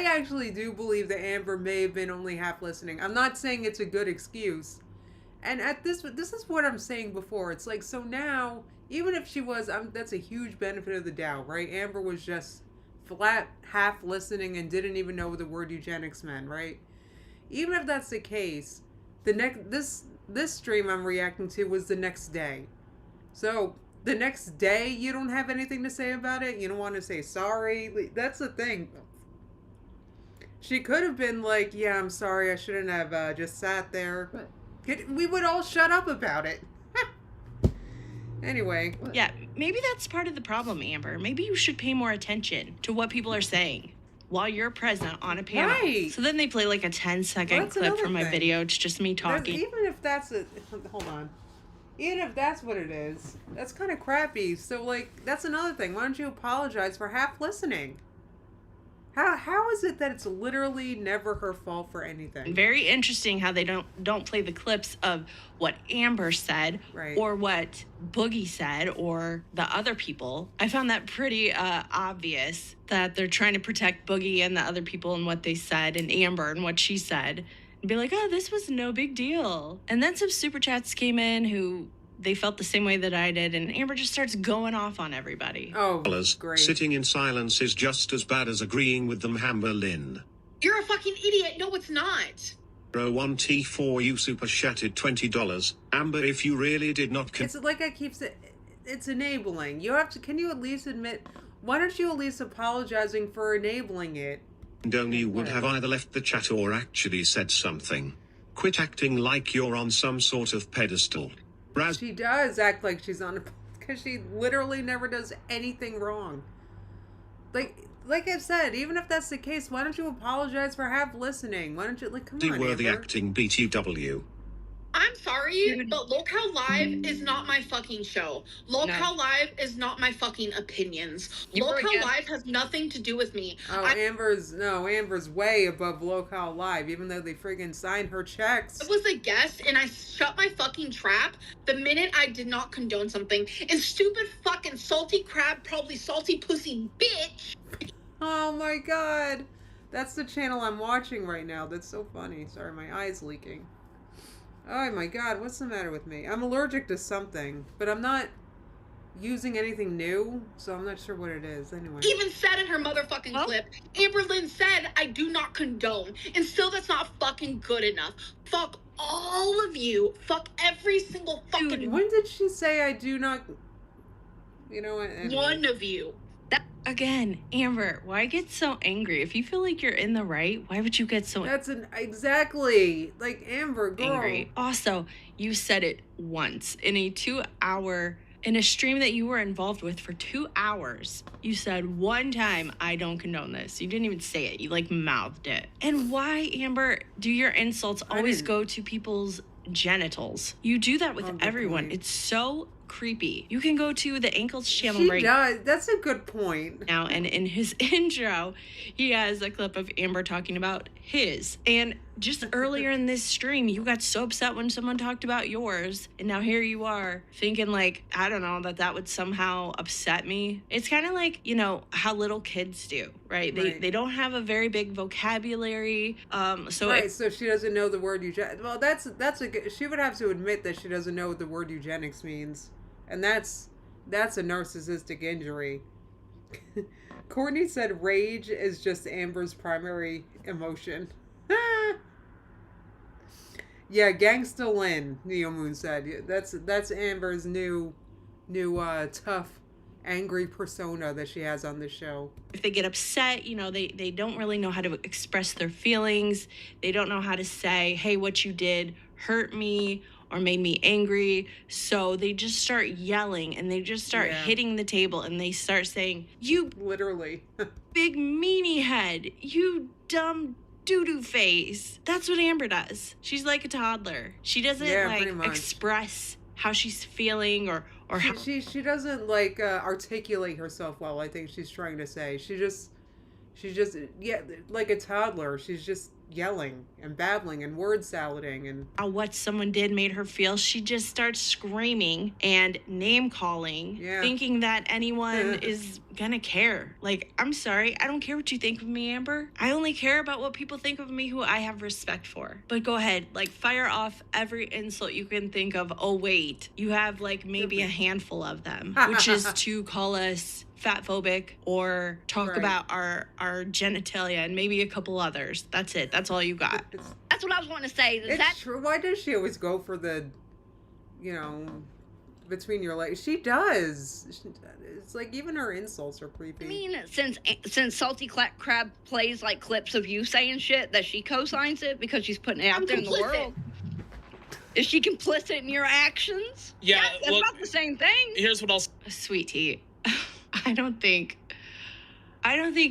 actually do believe that Amber may have been only half listening. I'm not saying it's a good excuse. And this is what I'm saying before. It's like, so now, even if she was, that's a huge benefit of the doubt, right? Amber was just flat half listening and didn't even know what the word eugenics meant, right? Even if that's the case, this stream I'm reacting to was the next day. So the next day, you don't have anything to say about it? You don't want to say sorry? That's the thing. She could have been like, yeah, I'm sorry, I shouldn't have just sat there. We would all shut up about it. Anyway. Yeah, maybe that's part of the problem, Amber. Maybe you should pay more attention to what people are saying while you're present on a panel. Right. So then they play like a 10-second clip from my video. It's just me talking. Even if that's hold on. Even if that's what it is, that's kind of crappy. So, like, that's another thing. Why don't you apologize for half listening? How is it that it's literally never her fault for anything? Very interesting how they don't play the clips of what Amber said, right, or what Boogie said, or the other people. I found that pretty obvious that they're trying to protect Boogie and the other people and what they said, and Amber and what she said, and be like, oh, this was no big deal. And then some super chats came in who they felt the same way that I did, and Amber just starts going off on everybody. Oh, great. Sitting in silence is just as bad as agreeing with them, Amber Lynn. You're a fucking idiot. No, it's not. 01T4 you super chatted $20. Amber, if you really did not... It's like I keep saying, it's enabling. You have to, can you at least admit, why don't you at least apologizing for enabling it? Don't you would have either left the chat or actually said something. Quit acting like you're on some sort of pedestal. She does act like she's on a... Because she literally never does anything wrong. Like I said, even if that's the case, why don't you apologize for half listening? Why don't you, like, come on, worthy Amber. acting BTW. I'm sorry, but Lolcow Live is not my fucking show. Lolcow Live is not my fucking opinions. Lolcow Live has nothing to do with me. Oh, Amber's way above Lolcow Live, even though they friggin' signed her checks. I was a guest, and I shut my fucking trap the minute I did not condone something. And stupid fucking salty crab, probably salty pussy bitch. Oh my god. That's the channel I'm watching right now. That's so funny. Sorry, my eye's leaking. Oh my god, what's the matter with me? I'm allergic to something, but I'm not using anything new, so I'm not sure what it is. Anyway. Even said in her motherfucking clip, Amber Lynn said, I do not condone. And still that's not fucking good enough. Fuck all of you. Fuck every single fucking... Dude, when did she say I do not... You know what? Anyway. One of you. Again, Amber, why get so angry? If you feel like you're in the right, why would you get so exactly like Amber, girl. Angry? Also, you said it once in a 2-hour in a stream that you were involved with for 2 hours. You said one time, I don't condone this. You didn't even say it. You like mouthed it. And why, Amber, do your insults always go to people's genitals. You do that with everyone. Point. It's so creepy. You can go to the Ankles channel She does. That's a good point. now, and in his intro, he has a clip of Amber talking about his. And just earlier in this stream, you got so upset when someone talked about yours, and now here you are thinking like, I don't know, that would somehow upset me. It's kind of like, you know, how little kids do, right? They don't have a very big vocabulary. So she doesn't know the word eugenics. Well, that's she would have to admit that she doesn't know what the word eugenics means. And that's a narcissistic injury. Courtney said rage is just Amber's primary emotion. Yeah, Gangsta Lynn, Neo Moon said. That's Amber's new tough, angry persona that she has on the show. If they get upset, you know, they don't really know how to express their feelings. They don't know how to say, hey, what you did hurt me or made me angry. So they just start yelling and they just start hitting the table and they start saying, you literally big meanie head, you dumb doo-doo face. That's what Amber does. She's like a toddler. She doesn't express how she's feeling or how she doesn't like articulate herself well. I think she's trying to say she's just like a toddler. She's just yelling and babbling and word salading and what someone did made her feel. She just starts screaming and name calling, thinking that anyone is gonna care. Like, I'm sorry, I don't care what you think of me, Amber. I only care about what people think of me who I have respect for. But go ahead, like, fire off every insult you can think of. Oh wait, you have like maybe a handful of them, which is to call us fat phobic or talk about our genitalia and maybe a couple others. That's it. That's all you got. That's what I was wanting to say. It's true. Why does she always go for the, you know, between your legs? She does. It's like even her insults are creepy. I mean, since Salty Crab plays like clips of you saying shit, that she co-signs it because she's putting it out there in the world. Is she complicit in your actions? Yeah, that's not the same thing. Here's what else. Sweet tea. I don't think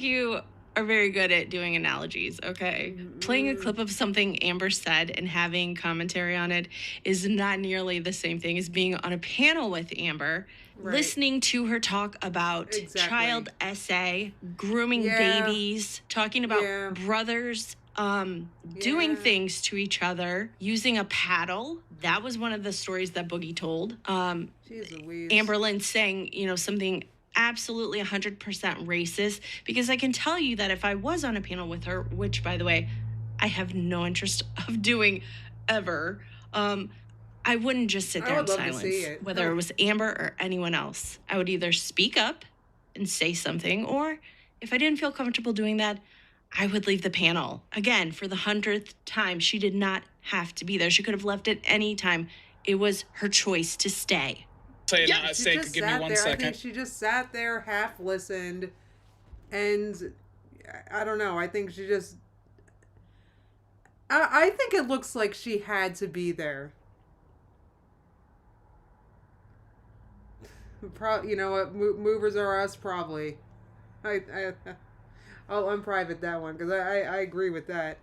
you are very good at doing analogies, okay? Playing a clip of something Amber said and having commentary on it is not nearly the same thing as being on a panel with Amber, listening to her talk about child essay, grooming babies, talking about brothers doing things to each other, using a paddle. That was one of the stories that Boogie told. Amber Lynn saying, you know, something absolutely 100% racist, because I can tell you that if I was on a panel with her, which, by the way, I have no interest of doing ever, I wouldn't just sit there in silence, whether it was Amber or anyone else. I would either speak up and say something, or if I didn't feel comfortable doing that, I would leave the panel. Again, for the 100th time, she did not have to be there. She could have left at any time. It was her choice to stay. Give me 1 second. I think she just sat there, half listened, and I don't know. I think she just. I think it looks like she had to be there. You know what? Movers are us, probably. I'll unprivate that one because I agree with that.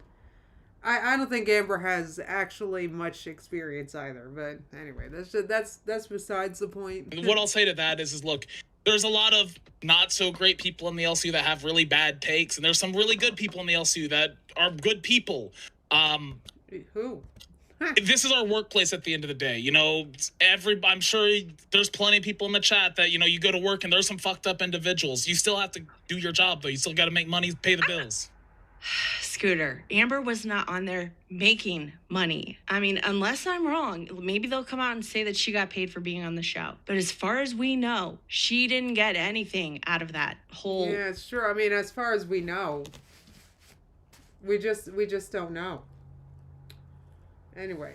I don't think Amber has actually much experience either, but anyway, that's besides the point. What I'll say to that is look, there's a lot of not so great people in the LCU that have really bad takes, and there's some really good people in the LCU that are good people. Who? This is our workplace at the end of the day. You know, I'm sure there's plenty of people in the chat that, you know, you go to work and there's some fucked up individuals. You still have to do your job, though. You still got to make money, pay the bills. Scooter, Amber was not on there making money. I mean, unless I'm wrong, maybe they'll come out and say that she got paid for being on the show. But as far as we know, she didn't get anything out of that whole... Yeah, it's true. I mean, as far as we know, we just don't know. Anyway.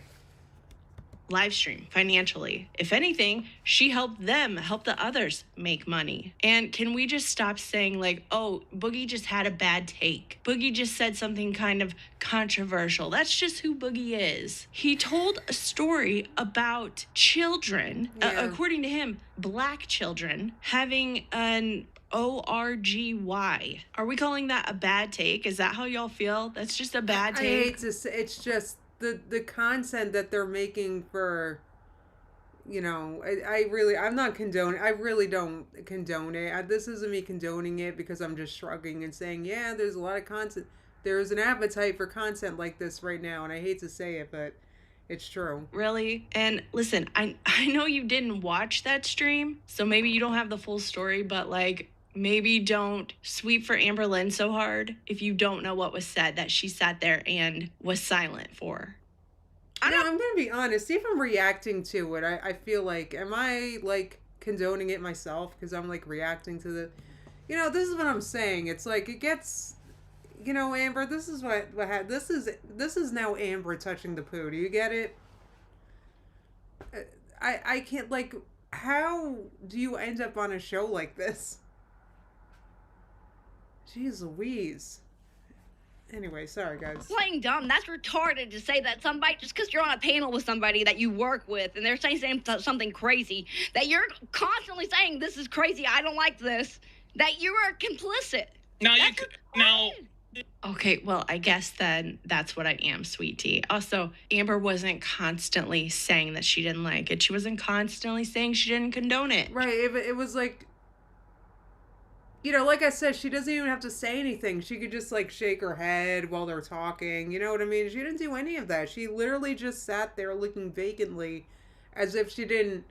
Live stream financially. If anything, she helped them help the others make money. And can we just stop saying like, oh, Boogie just had a bad take. Boogie just said something kind of controversial. That's just who Boogie is. He told a story about children, according to him, black children having an ORGY. Are we calling that a bad take? Is that how y'all feel? That's just a bad take? I hate to say, it's just the content that they're making for, you know, I'm not condoning. I really don't condone it. This isn't me condoning it because I'm just shrugging and saying, yeah, there's a lot of content. There's an appetite for content like this right now, and I hate to say it, but it's true. Really? And listen, I know you didn't watch that stream, so maybe you don't have the full story, but like, maybe don't sweep for Amber Lynn so hard if you don't know what was said that she sat there and was silent for. I'm going to be honest. If I'm reacting to it, I feel like, am I like condoning it myself? Because I'm like reacting to the, you know, this is what I'm saying. It's like it gets, you know, Amber, this is what this is now Amber touching the poo. Do you get it? I can't, like, how do you end up on a show like this? Jeez Louise. Anyway, sorry guys. Playing dumb. That's retarded to say that somebody, just because you're on a panel with somebody that you work with and they're saying something crazy, that you're constantly saying, this is crazy, I don't like this, that you are complicit. Now, okay, well, I guess then that's what I am, sweet tea. Also, Amber wasn't constantly saying that she didn't like it. She wasn't constantly saying she didn't condone it. Right, it was like, you know, like I said, she doesn't even have to say anything. She could just, like, shake her head while they're talking. You know what I mean? She didn't do any of that. She literally just sat there looking vacantly as if she didn't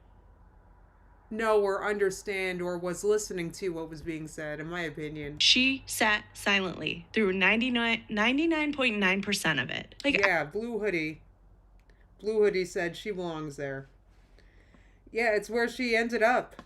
know or understand or was listening to what was being said, in my opinion. She sat silently through 99.9% of it. Like, yeah, Blue Hoodie. Blue Hoodie said she belongs there. Yeah, it's where she ended up.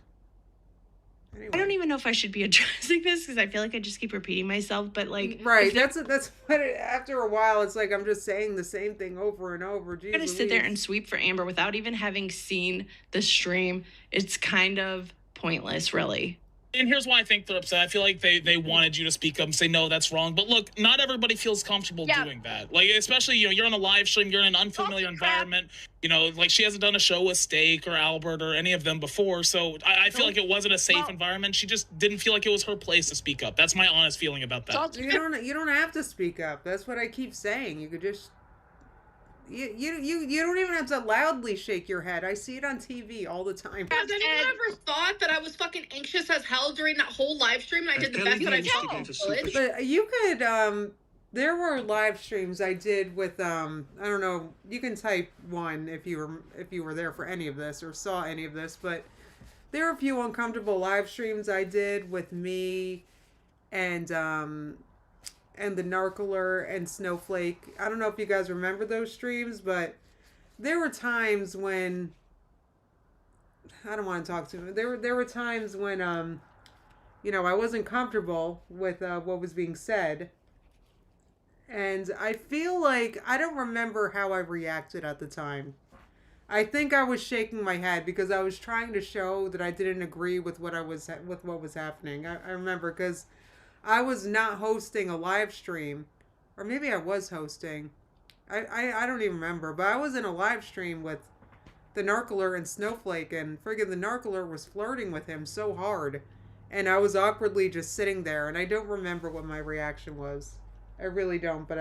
Anyway. I don't even know if I should be addressing this because I feel like I just keep repeating myself, but like... Right, that's what after a while, it's like I'm just saying the same thing over and over. I'm going to sit there and sweep for Amber without even having seen the stream. It's kind of pointless, really. And here's why I think they're upset. I feel like they wanted you to speak up and say, no, that's wrong. But look, not everybody feels comfortable doing that. Like, especially, you know, you're on a live stream, you're in an unfamiliar environment. You know, like, she hasn't done a show with Steak or Albert or any of them before. So I feel like it wasn't a safe environment. She just didn't feel like it was her place to speak up. That's my honest feeling about that. You don't have to speak up. That's what I keep saying. You could just... You don't even have to loudly shake your head. I see it on TV all the time. Has anyone ever thought that I was fucking anxious as hell during that whole live stream and I did the best that I could? But you could, there were live streams I did with, I don't know, you can type one if you were there for any of this or saw any of this, but there were a few uncomfortable live streams I did with me and the Narkler and Snowflake. I don't know if you guys remember those streams, but there were times when I don't want to talk to him. There were times when you know, I wasn't comfortable with what was being said. And I feel like I don't remember how I reacted at the time. I think I was shaking my head because I was trying to show that I didn't agree with what was happening. I remember because I was not hosting a live stream, or maybe I was hosting. I don't even remember, but I was in a live stream with the Narkler and Snowflake, and friggin' the Narkler was flirting with him so hard, and I was awkwardly just sitting there, and I don't remember what my reaction was. I really don't, but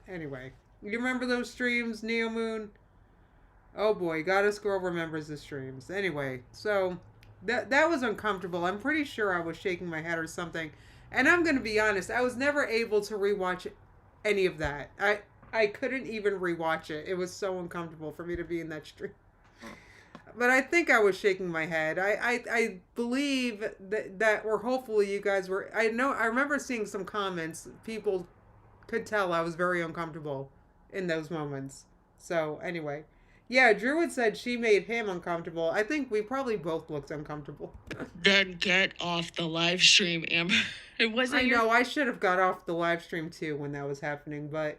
anyway. You remember those streams, Neo Moon? Oh boy, Goddess Girl remembers the streams. Anyway, so that was uncomfortable. I'm pretty sure I was shaking my head or something. And I'm going to be honest, I was never able to rewatch any of that. I couldn't even rewatch it. It was so uncomfortable for me to be in that stream. But I think I was shaking my head. I believe that or hopefully you guys were... I remember seeing some comments. People could tell I was very uncomfortable in those moments. So, anyway. Yeah, Druid said she made him uncomfortable. I think we probably both looked uncomfortable. Then get off the live stream, Amber. It wasn't. I know, I should have got off the live stream too when that was happening, but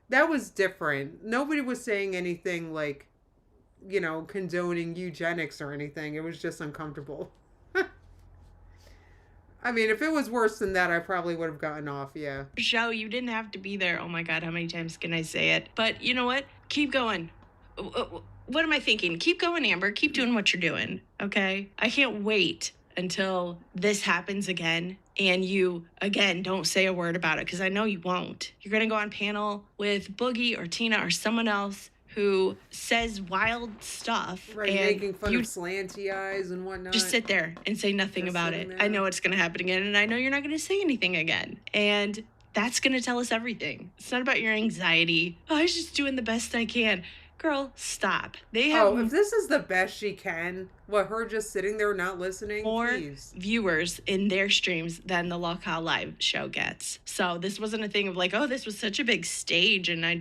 that was different. Nobody was saying anything like, you know, condoning eugenics or anything. It was just uncomfortable. I mean, if it was worse than that, I probably would have gotten off, yeah. Show, you didn't have to be there. Oh my God, how many times can I say it? But you know what? Keep going. What am I thinking? Keep going, Amber. Keep doing what you're doing, okay? I can't wait until this happens again and you, again, don't say a word about it, because I know you won't. You're going to go on panel with Boogie or Tina or someone else who says wild stuff. Right, and making fun of slanty eyes and whatnot. Just sit there and say nothing about it. I know it's going to happen again, and I know you're not going to say anything again. And that's going to tell us everything. It's not about your anxiety. Oh, I was just doing the best I can. Girl, stop. They have if this is the best she can, her just sitting there not listening, more please. viewers in their streams than the Locale Live show gets. So this wasn't a thing of like, oh, this was such a big stage and I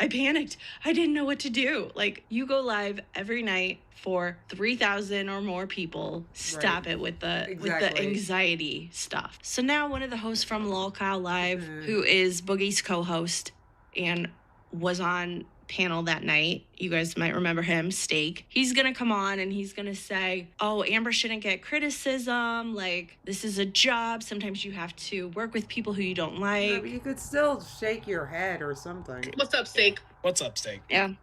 panicked. I didn't know what to do. Like, you go live every night for 3,000 or more people. Stop it with the anxiety stuff. So now one of the hosts from Locale Live, who is Boogie's co-host and was on panel that night, you guys might remember him, Steak. He's gonna come on and he's gonna say, oh, Amber shouldn't get criticism, like, this is a job, sometimes you have to work with people who you don't like. Yeah, but you could still shake your head or something. What's up, Steak? What's up, Steak? Yeah.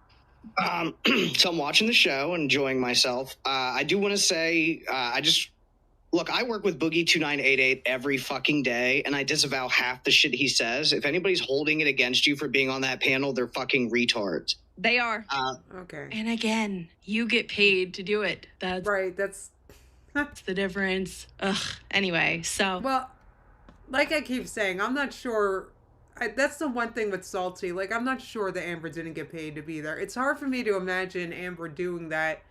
So I'm watching the show, enjoying myself. I do want to say, Look, I work with Boogie 2988 every fucking day, and I disavow half the shit he says. If anybody's holding it against you for being on that panel, they're fucking retards. They are. Okay. And again, you get paid to do it. That's right. That's the difference. Ugh. Anyway, so. Well, like I keep saying, I'm not sure. That's the one thing with Salty. Like, I'm not sure that Amber didn't get paid to be there. It's hard for me to imagine Amber doing that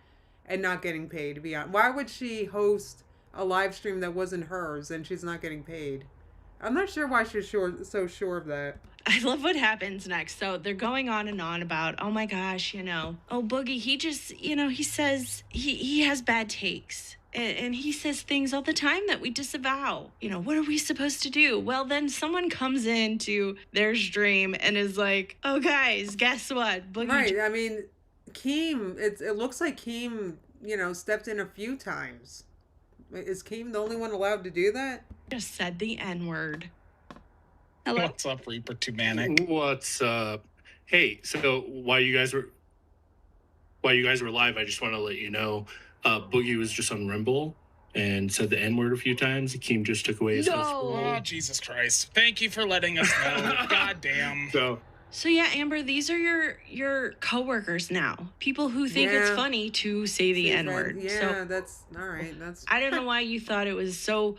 and not getting paid, to be honest. Why would she host a live stream that wasn't hers and she's not getting paid? I'm not sure why she's so sure of that. I love what happens next. So they're going on and on about, oh my gosh, oh, Boogie, he just, he says he has bad takes. And he says things all the time that we disavow. What are we supposed to do? Well, then someone comes into their stream and is like, oh, guys, guess what? Boogie. Right. I mean, Keem, it looks like Keem, stepped in a few times. Is Keem the only one allowed to do that? Just said the N-word. Hello. What's up, Reaper? Too manic. What's up? Hey, so while you guys were live, I just want to let you know, Boogie was just on Rumble and said the N-word a few times. Keem just took away his host role. Oh, Jesus Christ. Thank you for letting us know. God damn. So yeah, Amber, these are your coworkers now. People who think it's funny to say the N-word. Yeah, so, that's all right. I don't know why you thought it was so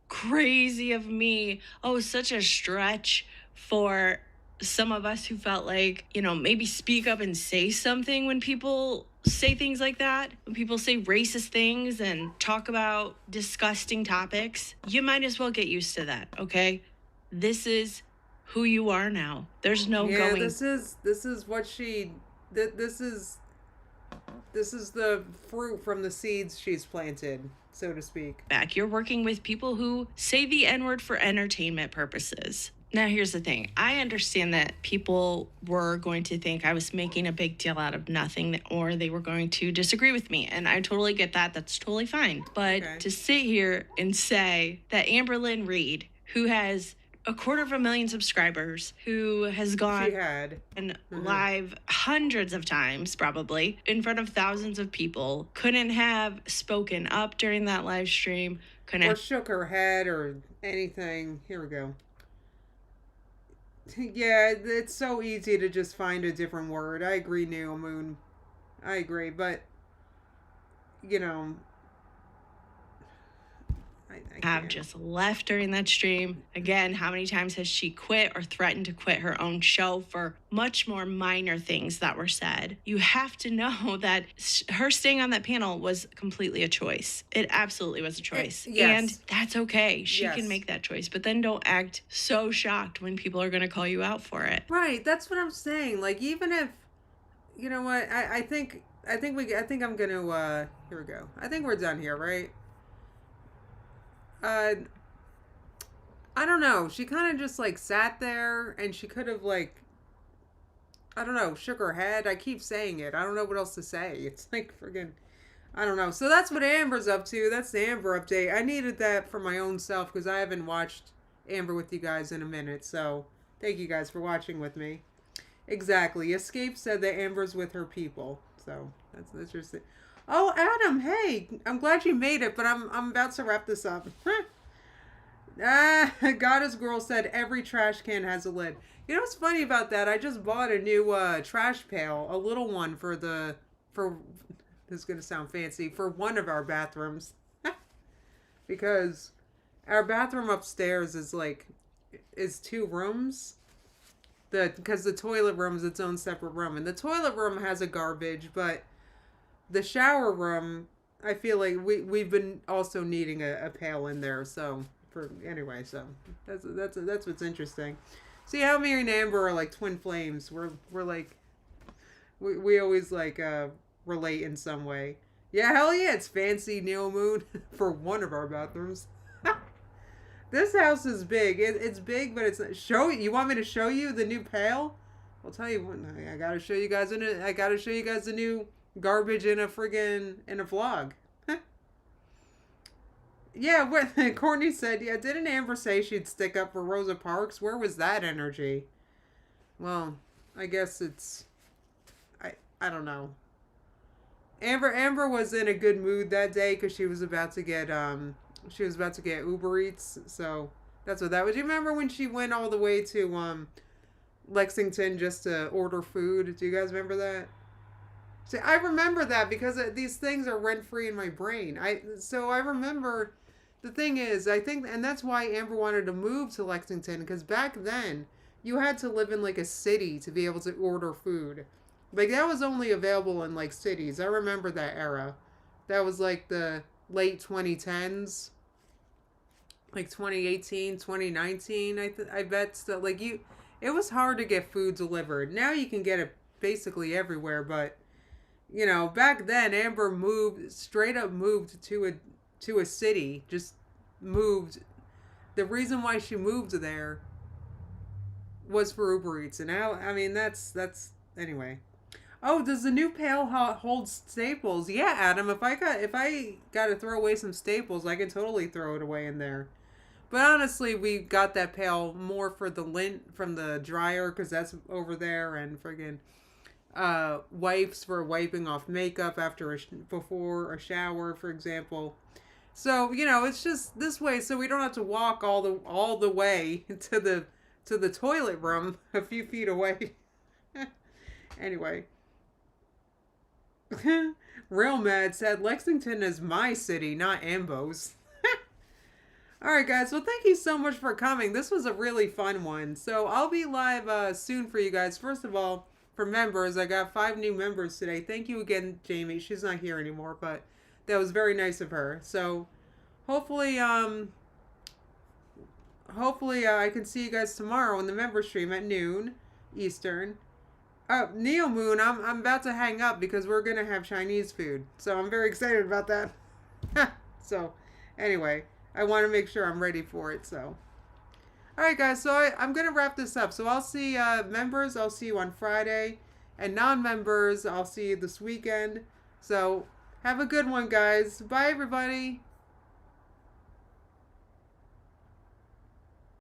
crazy of me. Oh, such a stretch for some of us who felt like, maybe speak up and say something when people say things like that. When people say racist things and talk about disgusting topics, you might as well get used to that, okay? This is who you are now. There's no going. This is what this is the fruit from the seeds she's planted, so to speak. Back. You're working with people who say the N-word for entertainment purposes. Now, here's the thing. I understand that people were going to think I was making a big deal out of nothing, or they were going to disagree with me. And I totally get that. That's totally fine. But to sit here and say that Amber Lynn Reed, who has 250,000 subscribers, who has gone live hundreds of times, probably, in front of thousands of people, couldn't have spoken up during that live stream, or shook her head or anything. Here we go. Yeah, it's so easy to just find a different word. I agree, Neo Moon. I agree, but, I have just left during that stream. Again, how many times has she quit or threatened to quit her own show for much more minor things that were said? You have to know that her staying on that panel was completely a choice. It absolutely was a choice. And that's okay. She can make that choice. But then don't act so shocked when people are going to call you out for it. Right. That's what I'm saying. Like, even if, you know what, I think I'm going to, here we go. I think we're done here, right? I don't know. She kind of just, sat there, and she could have, I don't know, shook her head. I keep saying it. I don't know what else to say. It's friggin', I don't know. So that's what Amber's up to. That's the Amber update. I needed that for my own self, because I haven't watched Amber with you guys in a minute. So thank you guys for watching with me. Exactly. Escape said that Amber's with her people. So that's just it. Oh, Adam, hey, I'm glad you made it, but I'm about to wrap this up. Goddess Girl said every trash can has a lid. You know what's funny about that? I just bought a new trash pail, a little one for this is gonna sound fancy, for one of our bathrooms. Because our bathroom upstairs is 2 rooms. Because the toilet room is its own separate room, and the toilet room has a garbage, but the shower room, I feel like we've been also needing a pail in there. So so that's what's interesting. See how me and Amber are like twin flames. We're like we always like relate in some way. Yeah, hell yeah, it's fancy Neo Moon for one of our bathrooms. This house is big. It's big, but it's show. You want me to show you the new pail? I'll tell you what. I gotta show you guys I gotta show you guys the new garbage in a vlog. Yeah, what Courtney said. Yeah, didn't Amber say she'd stick up for Rosa Parks? Where was that energy? Well, I guess it's. I don't know. Amber was in a good mood that day because she was about to get Uber Eats, so that's what that was. You remember when she went all the way to Lexington just to order food? Do you guys remember that? See, I remember that because these things are rent free in my brain. So I remember. The thing is, I think, and that's why Amber wanted to move to Lexington, because back then you had to live in like a city to be able to order food. Like that was only available in like cities. I remember that era. That was like the late 2010s. Like 2018, 2019, I bet still like it was hard to get food delivered. Now you can get it basically everywhere, but you know, back then Amber straight up moved to a city, just moved. The reason why she moved there was for Uber Eats, and now I mean that's anyway. Oh, does the new pail hold staples? Yeah, Adam. If I got to throw away some staples, I can totally throw it away in there. But honestly, we got that pail more for the lint from the dryer because that's over there, and friggin' wipes for wiping off makeup before a shower, for example. So you know, it's just this way, so we don't have to walk all the way to the toilet room a few feet away. Anyway. Real Mad said Lexington is my city, not Ambo's. Alright guys, well thank you so much for coming. This was a really fun one. So I'll be live soon for you guys. First of all, for members, I got 5 new members today. Thank you again, Jamie. She's not here anymore, but that was very nice of her. So hopefully I can see you guys tomorrow in the member stream at noon Eastern. Neo Moon, I'm about to hang up because we're gonna have Chinese food. So I'm very excited about that. So anyway, I want to make sure I'm ready for it. So alright guys, so I'm gonna wrap this up. So I'll see members, I'll see you on Friday. And non-members, I'll see you this weekend. So have a good one guys. Bye everybody.